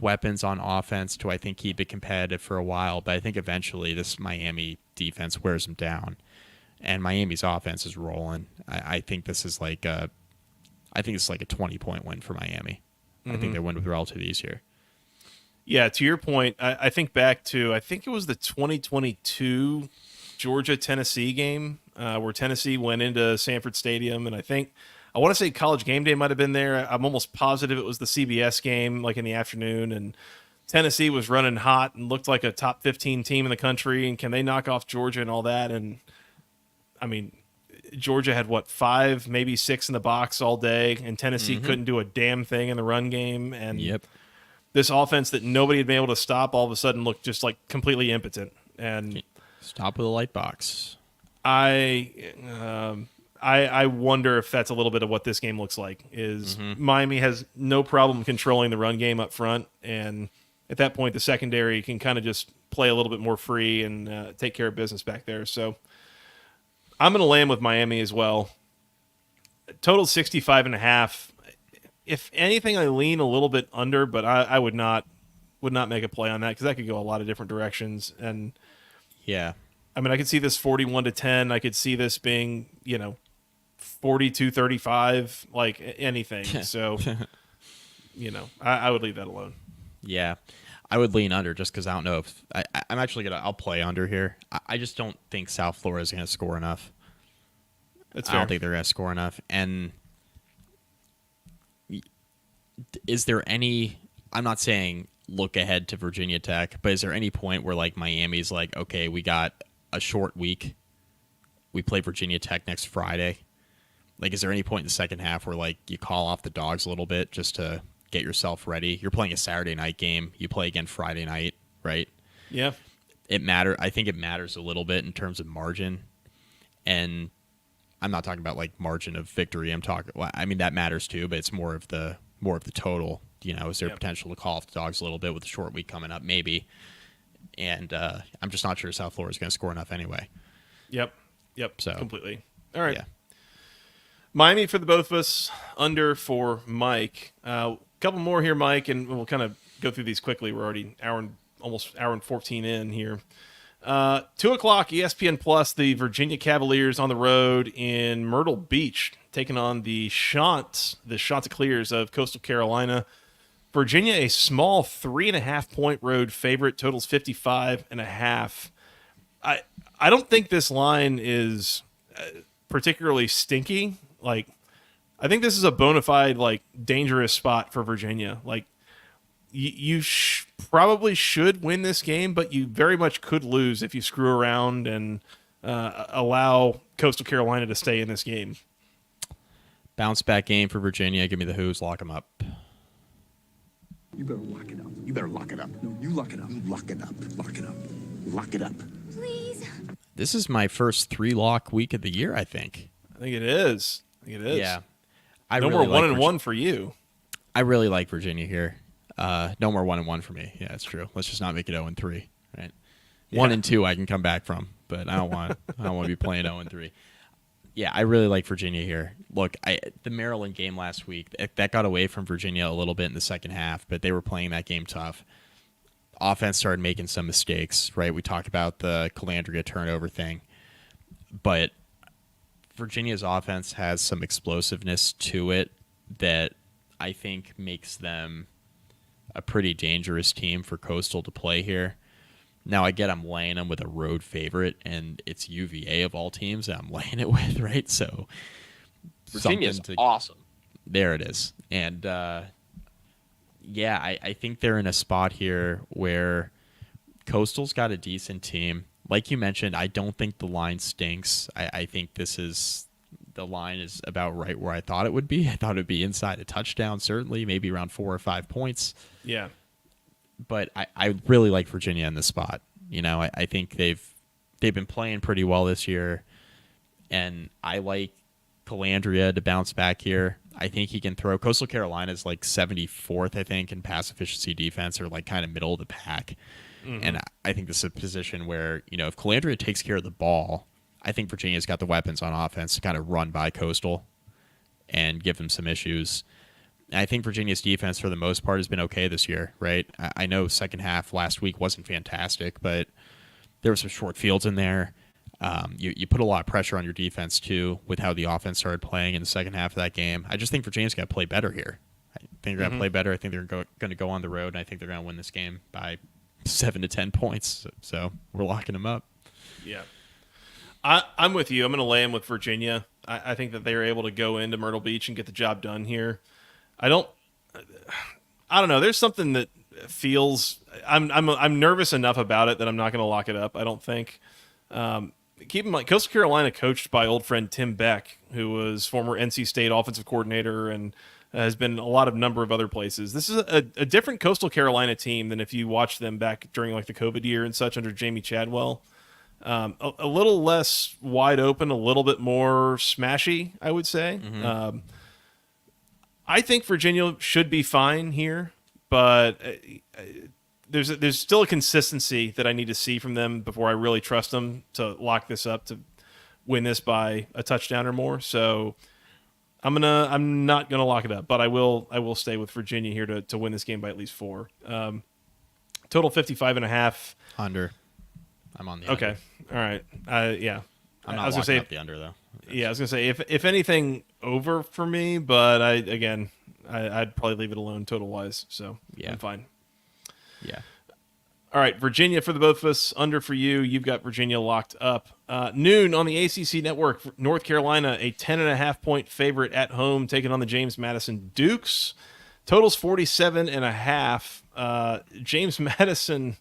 weapons on offense to, I think, keep it competitive for a while. But I think eventually this Miami defense wears them down, and Miami's offense is rolling. I think this is like a 20-point win for Miami. I think they win with relative ease here. Yeah, to your point, I think back to, I think it was the 2022 Georgia-Tennessee game where Tennessee went into Sanford Stadium, and I want to say College Game Day might have been there. I'm almost positive it was the CBS game, in the afternoon, and Tennessee was running hot and looked like a top 15 team in the country, and can they knock off Georgia and all that? And, I mean, Georgia had, 5, maybe 6 in the box all day, and Tennessee couldn't do a damn thing in the run game, and this offense that nobody had been able to stop all of a sudden looked just completely impotent. And stop with a light box. I wonder if that's a little bit of what this game looks like. Is Miami has no problem controlling the run game up front, and at that point the secondary can kind of just play a little bit more free and take care of business back there. So I'm going to land with Miami as well. Total 65.5. If anything, I lean a little bit under, but I would not make a play on that because that could go a lot of different directions. And yeah, I mean, I could see this 41-10. I could see this being 42-35, anything. So I would leave that alone. Yeah, I would lean under just because I don't know if I'm actually I'll play under here. I just don't think South Florida is going to score enough. That's fair. I don't think they're going to score enough. And is there any, I'm not saying look ahead to Virginia Tech, but is there any point where Miami's okay, we got a short week, we play Virginia Tech next Friday? Is there any point in the second half where you call off the dogs a little bit just to get yourself ready? You're playing a Saturday night game, you play again Friday night, right? Yeah. I think it matters a little bit in terms of margin, and I'm not talking about margin of victory. I mean that matters too, but it's more of the total. Is there potential to call off the dogs a little bit with the short week coming up? Maybe. And I'm just not sure South Florida is going to score enough anyway. Yep. So completely. All right. Yeah. Miami for the both of us, under for Mike. Couple more here, Mike, and we'll kind of go through these quickly. We're already almost hour and 14 in here. 2:00 ESPN Plus, the Virginia Cavaliers on the road in Myrtle Beach, taking on the Chanticleers of Coastal Carolina. Virginia, a small 3.5-point road favorite, totals 55.5. I don't think this line is particularly stinky. I think this is a bona fide, dangerous spot for Virginia. You probably should win this game, but you very much could lose if you screw around and allow Coastal Carolina to stay in this game. Bounce back game for Virginia. Give me the Who's. Lock them up. You better lock it up. You better lock it up. No, you lock it up. You lock it up. Lock it up. Lock it up. Please. This is my first 3-lock week of the year, I think. I think it is. Yeah. No more 1-1 for you. I really like Virginia here. No more 1-1 for me. Yeah, it's true. Let's just not make it 0-3, right? Yeah. 1-2 I can come back from, but I don't want to be playing 0-3. Yeah, I really like Virginia here. Look, the Maryland game last week, that got away from Virginia a little bit in the second half, but they were playing that game tough. Offense started making some mistakes, right? We talked about the Calandria turnover thing, but Virginia's offense has some explosiveness to it that I think makes them a pretty dangerous team for Coastal to play here. Now, I get I'm laying them with a road favorite, and it's UVA of all teams that I'm laying it with, right? So Virginia's awesome. There it is. And, yeah, I think they're in a spot here where Coastal's got a decent team. Like you mentioned, I don't think the line stinks. I think the line is about right where I thought it would be. I thought it would be inside a touchdown, certainly, maybe around 4 or 5 points. Yeah. But I really like Virginia in this spot. I think they've been playing pretty well this year, and I like Calandria to bounce back here. I think he can throw. Coastal Carolina's like 74th, I think, in pass efficiency defense, or like kind of middle of the pack. Mm-hmm. And I think this is a position where, if Calandria takes care of the ball, I think Virginia's got the weapons on offense to kind of run by Coastal and give them some issues. I think Virginia's defense, for the most part, has been okay this year, right? I know second half last week wasn't fantastic, but there were some short fields in there. You put a lot of pressure on your defense, too, with how the offense started playing in the second half of that game. I just think Virginia's got to play better here. I think they're going to play better. I think they're going to go on the road, and I think they're going to win this game by 7 to 10 points. So we're locking them up. Yeah. I'm with you. I'm going to lay them with Virginia. I think that they are able to go into Myrtle Beach and get the job done here. I don't know. There's something that feels I'm nervous enough about it that I'm not going to lock it up. I don't think. Keep in mind, Coastal Carolina coached by old friend Tim Beck, who was former NC State offensive coordinator and has been a number of other places. This is a different Coastal Carolina team than if you watched them back during like the COVID year and such under Jamie Chadwell. A little less wide open, a little bit more smashy, I would say. Mm-hmm. I think Virginia should be fine here, but there's still a consistency that I need to see from them before I really trust them to lock this up to win this by a touchdown or more. So I'm not gonna lock it up, but I will stay with Virginia here to win this game by at least 4. Total 55.5. Under. I'm on the under. Okay. All right. Yeah. I'm not locking up the under, though. Yeah, I was gonna say if anything over for me, but I'd probably leave it alone total wise. So yeah, I'm fine. Yeah. All right, Virginia for the both of us. Under for you. You've got Virginia locked up. Noon on the ACC network. North Carolina, a 10.5 point favorite at home, taking on the James Madison Dukes. Totals 47.5. James Madison,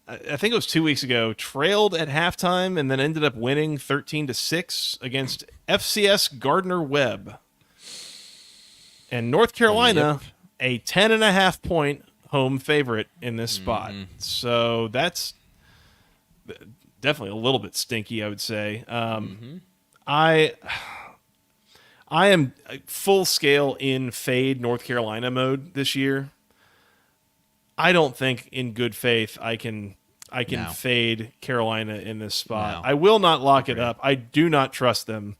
I think it was 2 weeks ago, trailed at halftime and then ended up winning 13-6 against FCS Gardner-Webb. And North Carolina, a 10.5 point home favorite in this spot. So that's definitely a little bit stinky, I would say. I am full scale in fade North Carolina mode this year. I don't think in good faith I can fade Carolina in this spot. No. I will not lock it up. I do not trust them.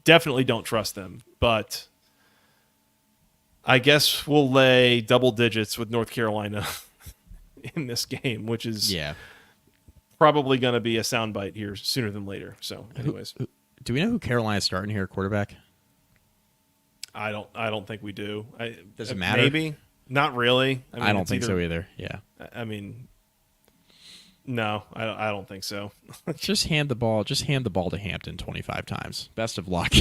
Definitely don't trust them. But I guess we'll lay double digits with North Carolina in this game, which is probably going to be a soundbite here sooner than later. So, anyways, do we know who Carolina's starting here at quarterback? I don't think we do. Does it matter? Maybe. Not really. I don't think so either. Yeah. I mean, no, I don't think so. Just hand the ball to Hampton 25 times. Best of luck.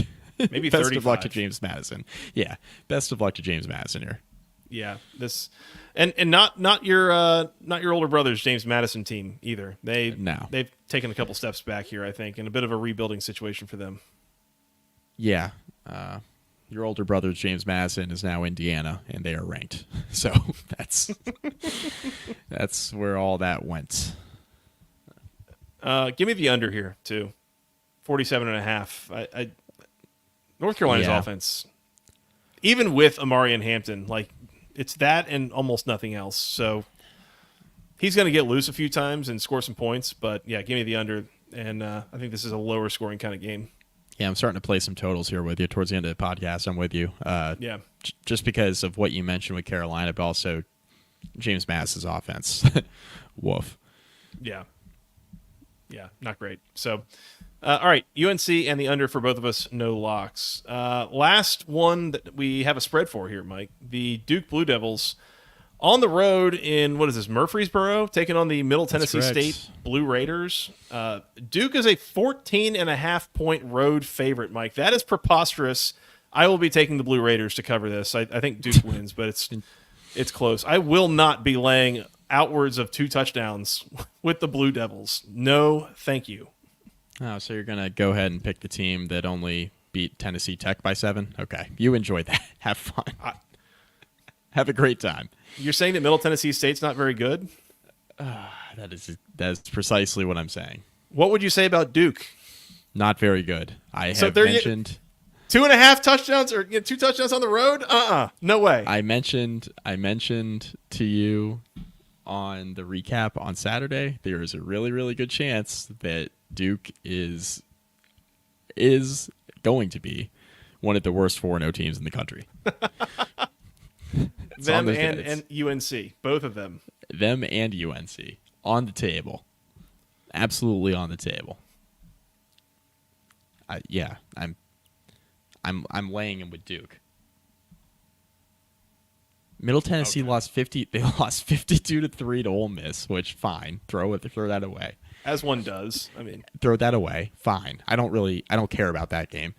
Maybe best 35. of luck to James Madison. Yeah. Best of luck to James Madison here. Yeah. This and not your older brother's James Madison team either. They've taken a couple steps back here, I think, in a bit of a rebuilding situation for them. Yeah. Your older brother's James Madison is now Indiana, and they are ranked. So that's where all that went. Give me the under here too, 47.5. North Carolina's offense, even with Amari and Hampton, like it's that and almost nothing else. So he's going to get loose a few times and score some points. But yeah, give me the under, and I think this is a lower scoring kind of game. Yeah, I'm starting to play some totals here with you towards the end of the podcast. I'm with you. Just because of what you mentioned with Carolina, but also James Madison's offense. Woof. Yeah, not great. So All right, UNC and the under for both of us, no locks. Last one that we have a spread for here, Mike. The Duke Blue Devils on the road in, what is this, Murfreesboro, taking on the Middle Tennessee State Blue Raiders. Duke is a 14.5-point road favorite, Mike. That is preposterous. I will be taking the Blue Raiders to cover this. I think Duke wins, but it's close. I will not be laying outwards of 2 touchdowns with the Blue Devils. No, thank you. Oh, so you're going to go ahead and pick the team that only beat Tennessee Tech by 7? Okay. You enjoy that. Have fun. Have a great time. You're saying that Middle Tennessee State's not very good? That is precisely what I'm saying. What would you say about Duke? Not very good. I have mentioned 2.5 touchdowns or 2 touchdowns on the road? No way. I mentioned to you on the recap on Saturday, there is a really, really good chance that Duke is going to be one of the worst 4-0 teams in the country. Them and UNC, both of them. Them and UNC on the table, absolutely on the table. I'm laying him with Duke. Middle Tennessee lost 50. They lost 52-3 to Ole Miss, which fine. Throw that away. As one does. I mean, throw that away. Fine. I don't care about that game.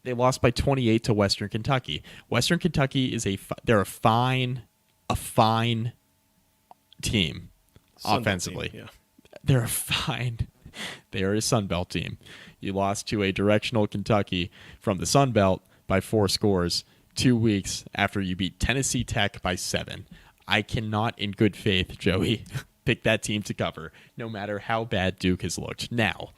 They lost by 28 to Western Kentucky. Western Kentucky is they're a fine team offensively. Team, yeah. They're a fine. They are a Sun Belt team. You lost to a directional Kentucky from the Sun Belt by 4 scores 2 weeks after you beat Tennessee Tech by 7. I cannot, in good faith, Joey, pick that team to cover, no matter how bad Duke has looked. Now,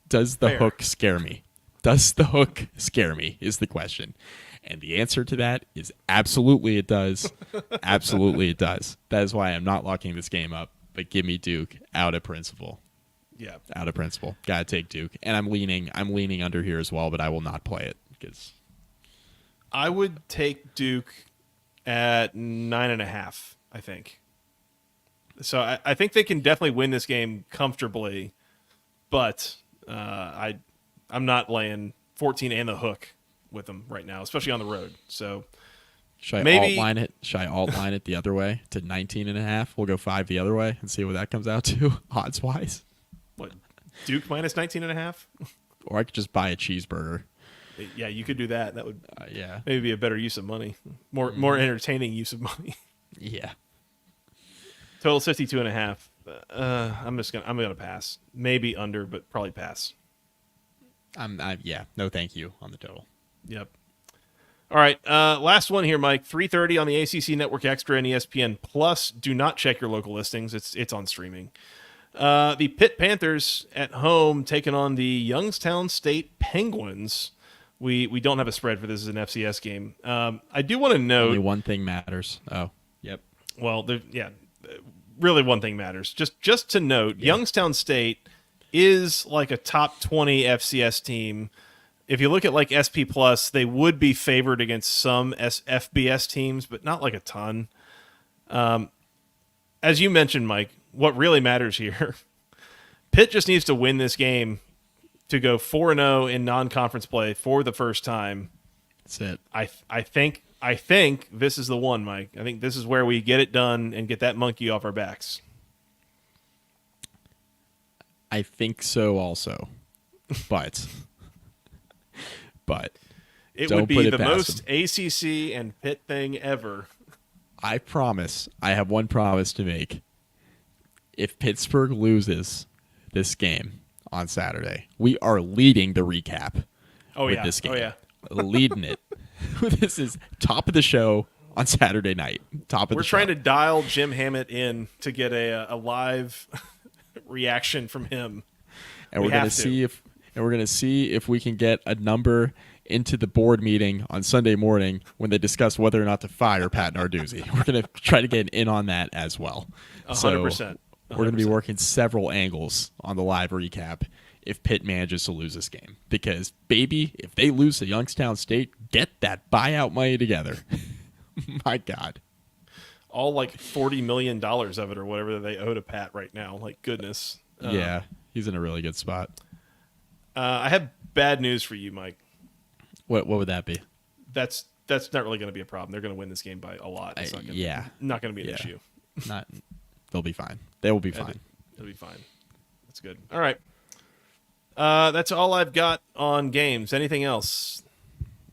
does the hook scare me? Does the hook scare me is the question. And the answer to that is absolutely it does. Absolutely it does. That is why I'm not locking this game up, but give me Duke out of principle. Yeah. Out of principle. Gotta take Duke. And I'm leaning under here as well, but I will not play it because I would take Duke at 9.5, I think. So I think they can definitely win this game comfortably, but I'm not laying 14 and the hook with them right now, especially on the road. So should I outline it? Should I outline it the other way to 19.5? We'll go 5 the other way and see what that comes out to odds wise. What, Duke minus 19.5? Or I could just buy a cheeseburger. Yeah, you could do that. That would maybe be a better use of money, more entertaining use of money. Yeah. Total 62.5. I'm gonna pass. Maybe under, but probably pass. No thank you on the total. Yep. All right, last one here, Mike. 3:30 on the ACC Network Extra and ESPN Plus. Do not check your local listings. It's on streaming. The Pitt Panthers at home taking on the Youngstown State Penguins. We don't have a spread for this as an FCS game. I do want to note only one thing matters. Oh, yep. Well, really one thing matters. Just to note, Youngstown State is like a top 20 FCS team. If you look at like SP Plus, they would be favored against some FBS teams, but not like a ton. As you mentioned, Mike, what really matters here, Pitt just needs to win this game to go 4-0 in non-conference play for the first time. That's it. I think this is the one, Mike. I think this is where we get it done and get that monkey off our backs. I think so also. But it would be the most ACC and Pitt thing ever. I promise. I have one promise to make. If Pittsburgh loses this game on Saturday, we are leading the recap with this game. Oh, yeah. Leading it. This is top of the show on Saturday night. We're trying to dial Jim Hammett in to get a live reaction from him. And we're going to see if we can get a number into the board meeting on Sunday morning when they discuss whether or not to fire Pat Narduzzi. We're going to try to get in on that as well. 100%. We're going to be working several angles on the live recap if Pitt manages to lose this game. Because, baby, if they lose to Youngstown State, get that buyout money together. My God. All like $40 million of it or whatever they owe to Pat right now. Like, goodness. Yeah, he's in a really good spot. I have bad news for you, Mike. What would that be? That's not really going to be a problem. They're going to win this game by a lot. It's not going to be an issue. They'll be fine. They will be fine. It'll be fine. That's good. All right. That's all I've got on games. Anything else?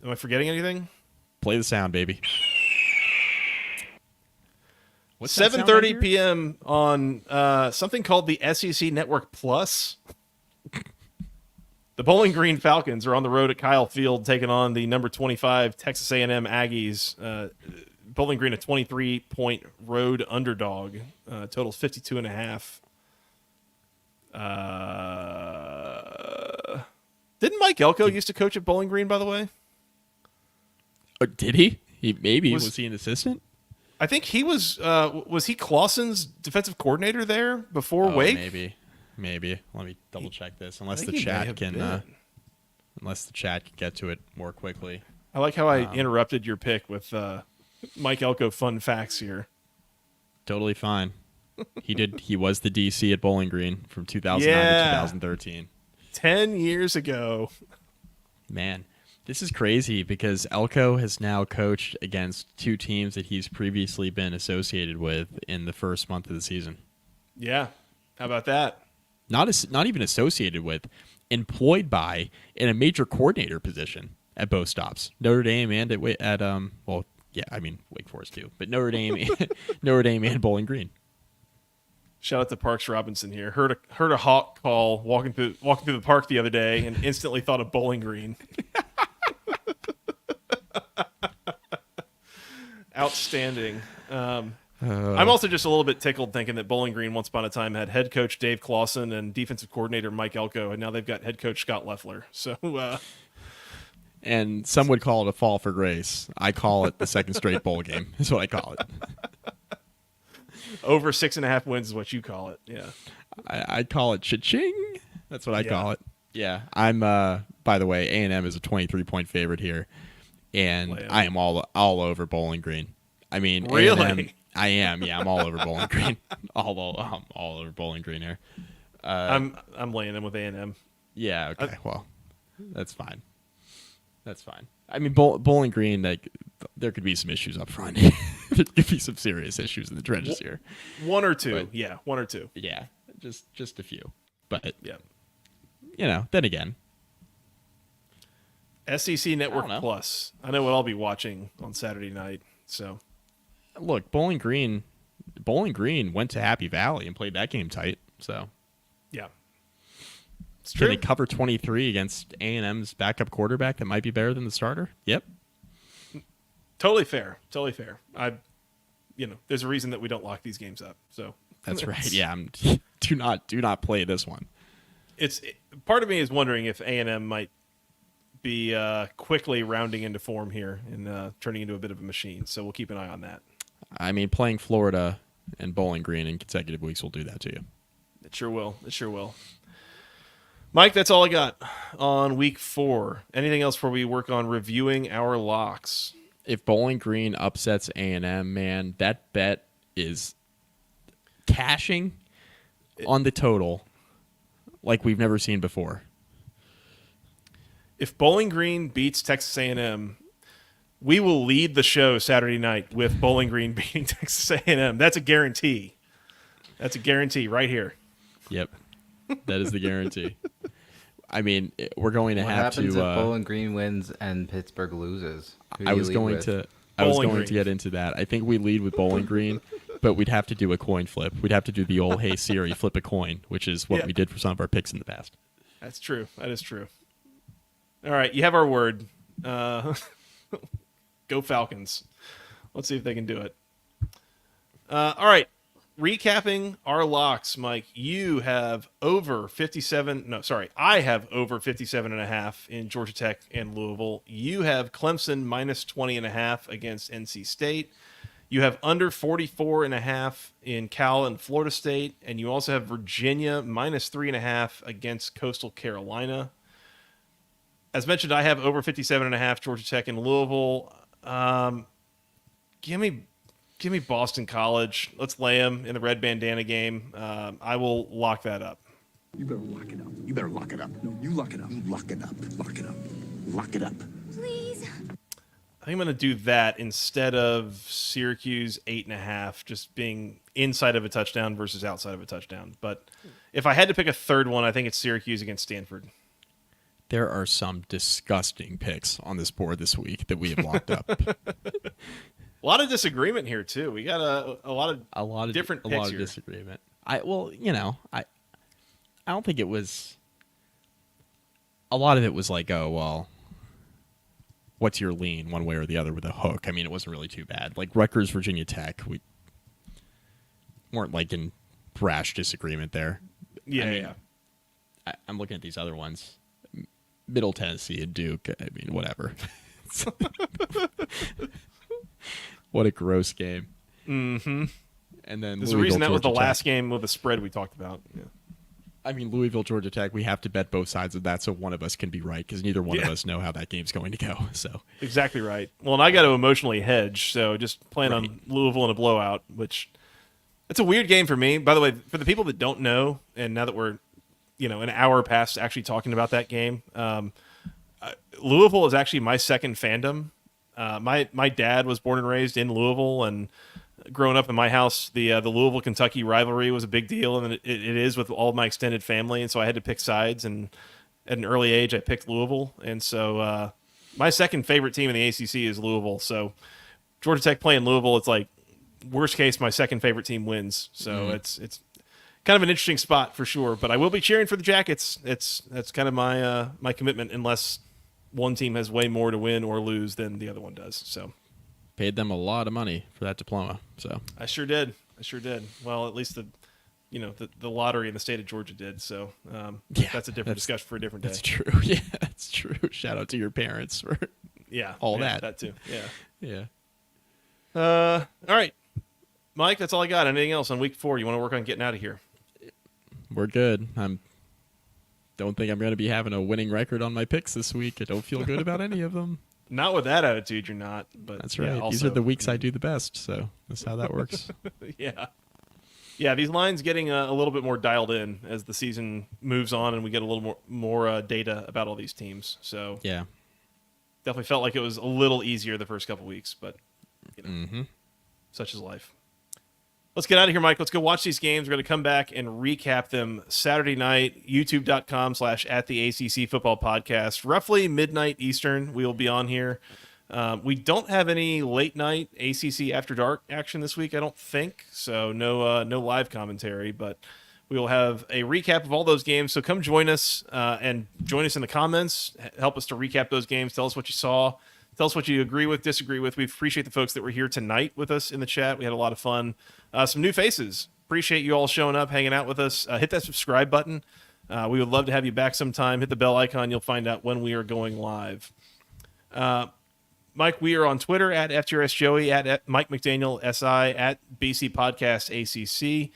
Am I forgetting anything? Play the sound, baby. 7:30 p.m. on something called the SEC Network Plus. The Bowling Green Falcons are on the road at Kyle Field, taking on the number 25 Texas A&M Aggies. Bowling Green, a 23-point road underdog. Totals 52.5. Didn't Mike Elko used to coach at Bowling Green, by the way? Oh, did he? Was he an assistant? I think he was he Clausen's defensive coordinator there before Wake? Maybe. Let me double check this. Unless the chat can get to it more quickly. I like how I interrupted your pick with Mike Elko fun facts here. Totally fine. He was the DC at Bowling Green from 2009 to 2013. 10 years ago. Man, this is crazy because Elko has now coached against two teams that he's previously been associated with in the first month of the season. Yeah. How about that? Not even associated with, employed by in a major coordinator position at both stops. Notre Dame and at Wake Forest too, but Notre Dame and Bowling Green. Shout out to Parks Robinson here. Heard a hawk call walking through the park the other day and instantly thought of Bowling Green. Outstanding. I'm also just a little bit tickled thinking that Bowling Green once upon a time had head coach Dave Clausen and defensive coordinator Mike Elko, and now they've got head coach Scott Loeffler. So, and some would call it a fall for grace. I call it the second straight bowl game. Is what I call it. Over 6.5 wins is what you call it. Yeah, I call it cha-ching. That's what I call it. Yeah, I'm. By the way, A&M is a 23-point favorite here, and I am all over Bowling Green. I mean, really? A&M, I am. Yeah, I'm all over Bowling Green. I'm all over Bowling Green here. I'm laying them with A&M. Yeah. Okay. Well, that's fine. That's fine. I mean, Bowling Green, like, there could be some issues up front. There could be some serious issues in the trenches here. One or two. But, yeah, one or two. Yeah, just a few. But yeah, then again, SEC Network Plus. I know what I'll be watching on Saturday night. So, look, Bowling Green went to Happy Valley and played that game tight. So, yeah, it's true. Can they cover 23 against A&M's backup quarterback that might be better than the starter? Yep. Totally fair. There's a reason that we don't lock these games up. So that's right. Yeah, do not play this one. Part of me is wondering if A&M might be quickly rounding into form here and turning into a bit of a machine. So we'll keep an eye on that. I mean, playing Florida and Bowling Green in consecutive weeks will do that to you. It sure will. Mike, that's all I got on week 4. Anything else before we work on reviewing our locks? If Bowling Green upsets A&M, man, that bet is cashing on the total like we've never seen before. If Bowling Green beats Texas A&M, we will lead the show Saturday night with Bowling Green beating Texas A&M. That's a guarantee. That's a guarantee right here. Yep, that is the guarantee. I mean, we're going to have to. What happens if Bowling Green wins and Pittsburgh loses? I was going to get into that. I think we lead with Bowling Green, but we'd have to do a coin flip. We'd have to do the old "Hey Siri, flip a coin," which is what we did for some of our picks in the past. That's true. That is true. All right, you have our word. Go Falcons. Let's see if they can do it. All right. Recapping our locks, Mike, you have over 57. No, sorry. I have over 57.5 in Georgia Tech and Louisville. You have Clemson minus 20.5 against NC State. You have under 44.5 in Cal and Florida State. And you also have Virginia minus 3.5 against Coastal Carolina. As mentioned, I have over 57.5 Georgia Tech and Louisville. Give me Boston College. Let's lay them in the Red Bandana game. I will lock that up. You better lock it up. You better lock it up. No, you lock it up. You lock it up. Lock it up. Lock it up. Please. I think I'm going to do that instead of Syracuse 8.5, just being inside of a touchdown versus outside of a touchdown. But if I had to pick a third one, I think it's Syracuse against Stanford. There are some disgusting picks on this board this week that we have locked up. A lot of disagreement here too. We got a lot of different picks a lot of here. disagreement. I don't think it was. A lot of it was like, oh well, what's your lean one way or the other with a hook? I mean, it wasn't really too bad. Like Rutgers, Virginia Tech, we weren't like in brash disagreement there. Yeah, I'm looking at these other ones. Middle Tennessee and Duke. I mean, whatever. What a gross game. Mm-hmm. And then there's a reason that was the last game with the spread we talked about. Yeah. I mean, Louisville, Georgia Tech, we have to bet both sides of that so one of us can be right because neither one of us know how that game's going to go. So Exactly right. Well, and I got to emotionally hedge, so just plan on Louisville in a blowout, which it's a weird game for me. By the way, for the people that don't know, and now that we're an hour past actually talking about that game, Louisville is actually my second fandom. My dad was born and raised in Louisville, and growing up in my house, the Louisville Kentucky rivalry was a big deal, and it is with all of my extended family, and so I had to pick sides. And at an early age, I picked Louisville, and so my second favorite team in the ACC is Louisville. So Georgia Tech playing Louisville, it's like worst case, my second favorite team wins. So it's kind of an interesting spot for sure. But I will be cheering for the Jackets. That's kind of my commitment, unless one team has way more to win or lose than the other one does. So paid them a lot of money for that diploma. So I sure did. Well, at least the lottery in the state of Georgia did. So that's a different discussion for a different day. That's true. Yeah, that's true. Shout out to your parents for all that. That too. Yeah. Yeah. All right, Mike, that's all I got. Anything else on week 4 you want to work on getting out of here? We're good. Don't think I'm going to be having a winning record on my picks this week. I don't feel good about any of them. Not with that attitude, you're not. But that's right. Also, these are the weeks I do the best, so that's how that works. Yeah. These lines getting a little bit more dialed in as the season moves on, and we get a little more data about all these teams. So yeah, definitely felt like it was a little easier the first couple weeks, but such is life. Let's get out of here, Mike. Let's go watch these games. We're going to come back and recap them Saturday night, youtube.com/@the-ACC football podcast, roughly midnight Eastern. We will be on here. We don't have any late night ACC after dark action this week, I don't think. So no live commentary, but we will have a recap of all those games. So come join us and join us in the comments. Help us to recap those games. Tell us what you saw. Tell us what you agree with, disagree with. We appreciate the folks that were here tonight with us in the chat. We had a lot of fun. Some new faces. Appreciate you all showing up, hanging out with us. Hit that subscribe button. We would love to have you back sometime. Hit the bell icon. You'll find out when we are going live. Mike, we are on Twitter at FTRSJoey, at Mike McDaniel SI, at BC Podcast ACC.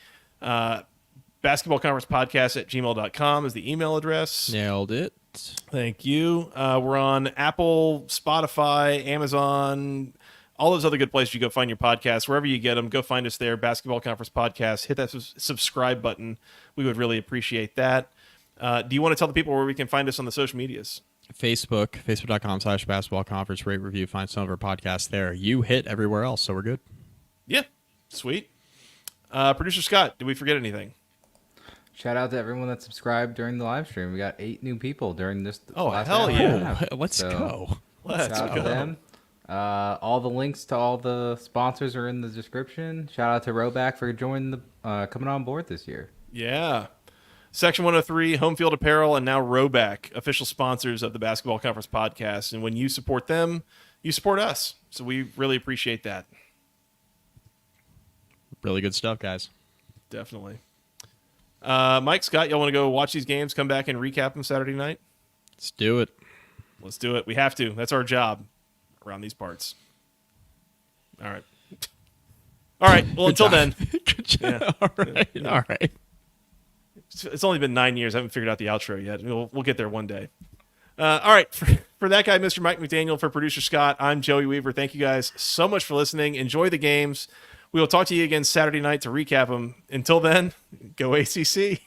Basketball Conference Podcast at gmail.com is the email address. Nailed it. Thank you. We're on Apple, Spotify, Amazon, all those other good places you go find your podcasts. Wherever you get them, go find us there. Basketball Conference Podcast. Hit that subscribe button. We would really appreciate that. Do you want to tell the people where we can find us on the social medias? Facebook.com/basketball conference. Rate, review, find some of our podcasts there. You hit everywhere else, so we're good. Yeah. Sweet. Producer Scott, did we forget anything? Shout out to everyone that subscribed during the live stream. We got 8 new people during this. Hell yeah! Let's go. Shout out to them. All the links to all the sponsors are in the description. Shout out to Roback for joining coming on board this year. Yeah. Section 103, Home Field Apparel, and now Roback, official sponsors of the Basketball Conference Podcast. And when you support them, you support us. So we really appreciate that. Really good stuff, guys. Definitely. Mike, Scott, y'all want to go watch these games, come back and recap them Saturday night? Let's do it. Let's do it. We have to. That's our job around these parts. All right. Well, until then. Good job. Yeah. All right. It's only been 9 years. I haven't figured out the outro yet. We'll get there one day. All right. For that guy, Mr. Mike McDaniel, for producer Scott, I'm Joey Weaver. Thank you guys so much for listening. Enjoy the games. We will talk to you again Saturday night to recap them. Until then, go ACC.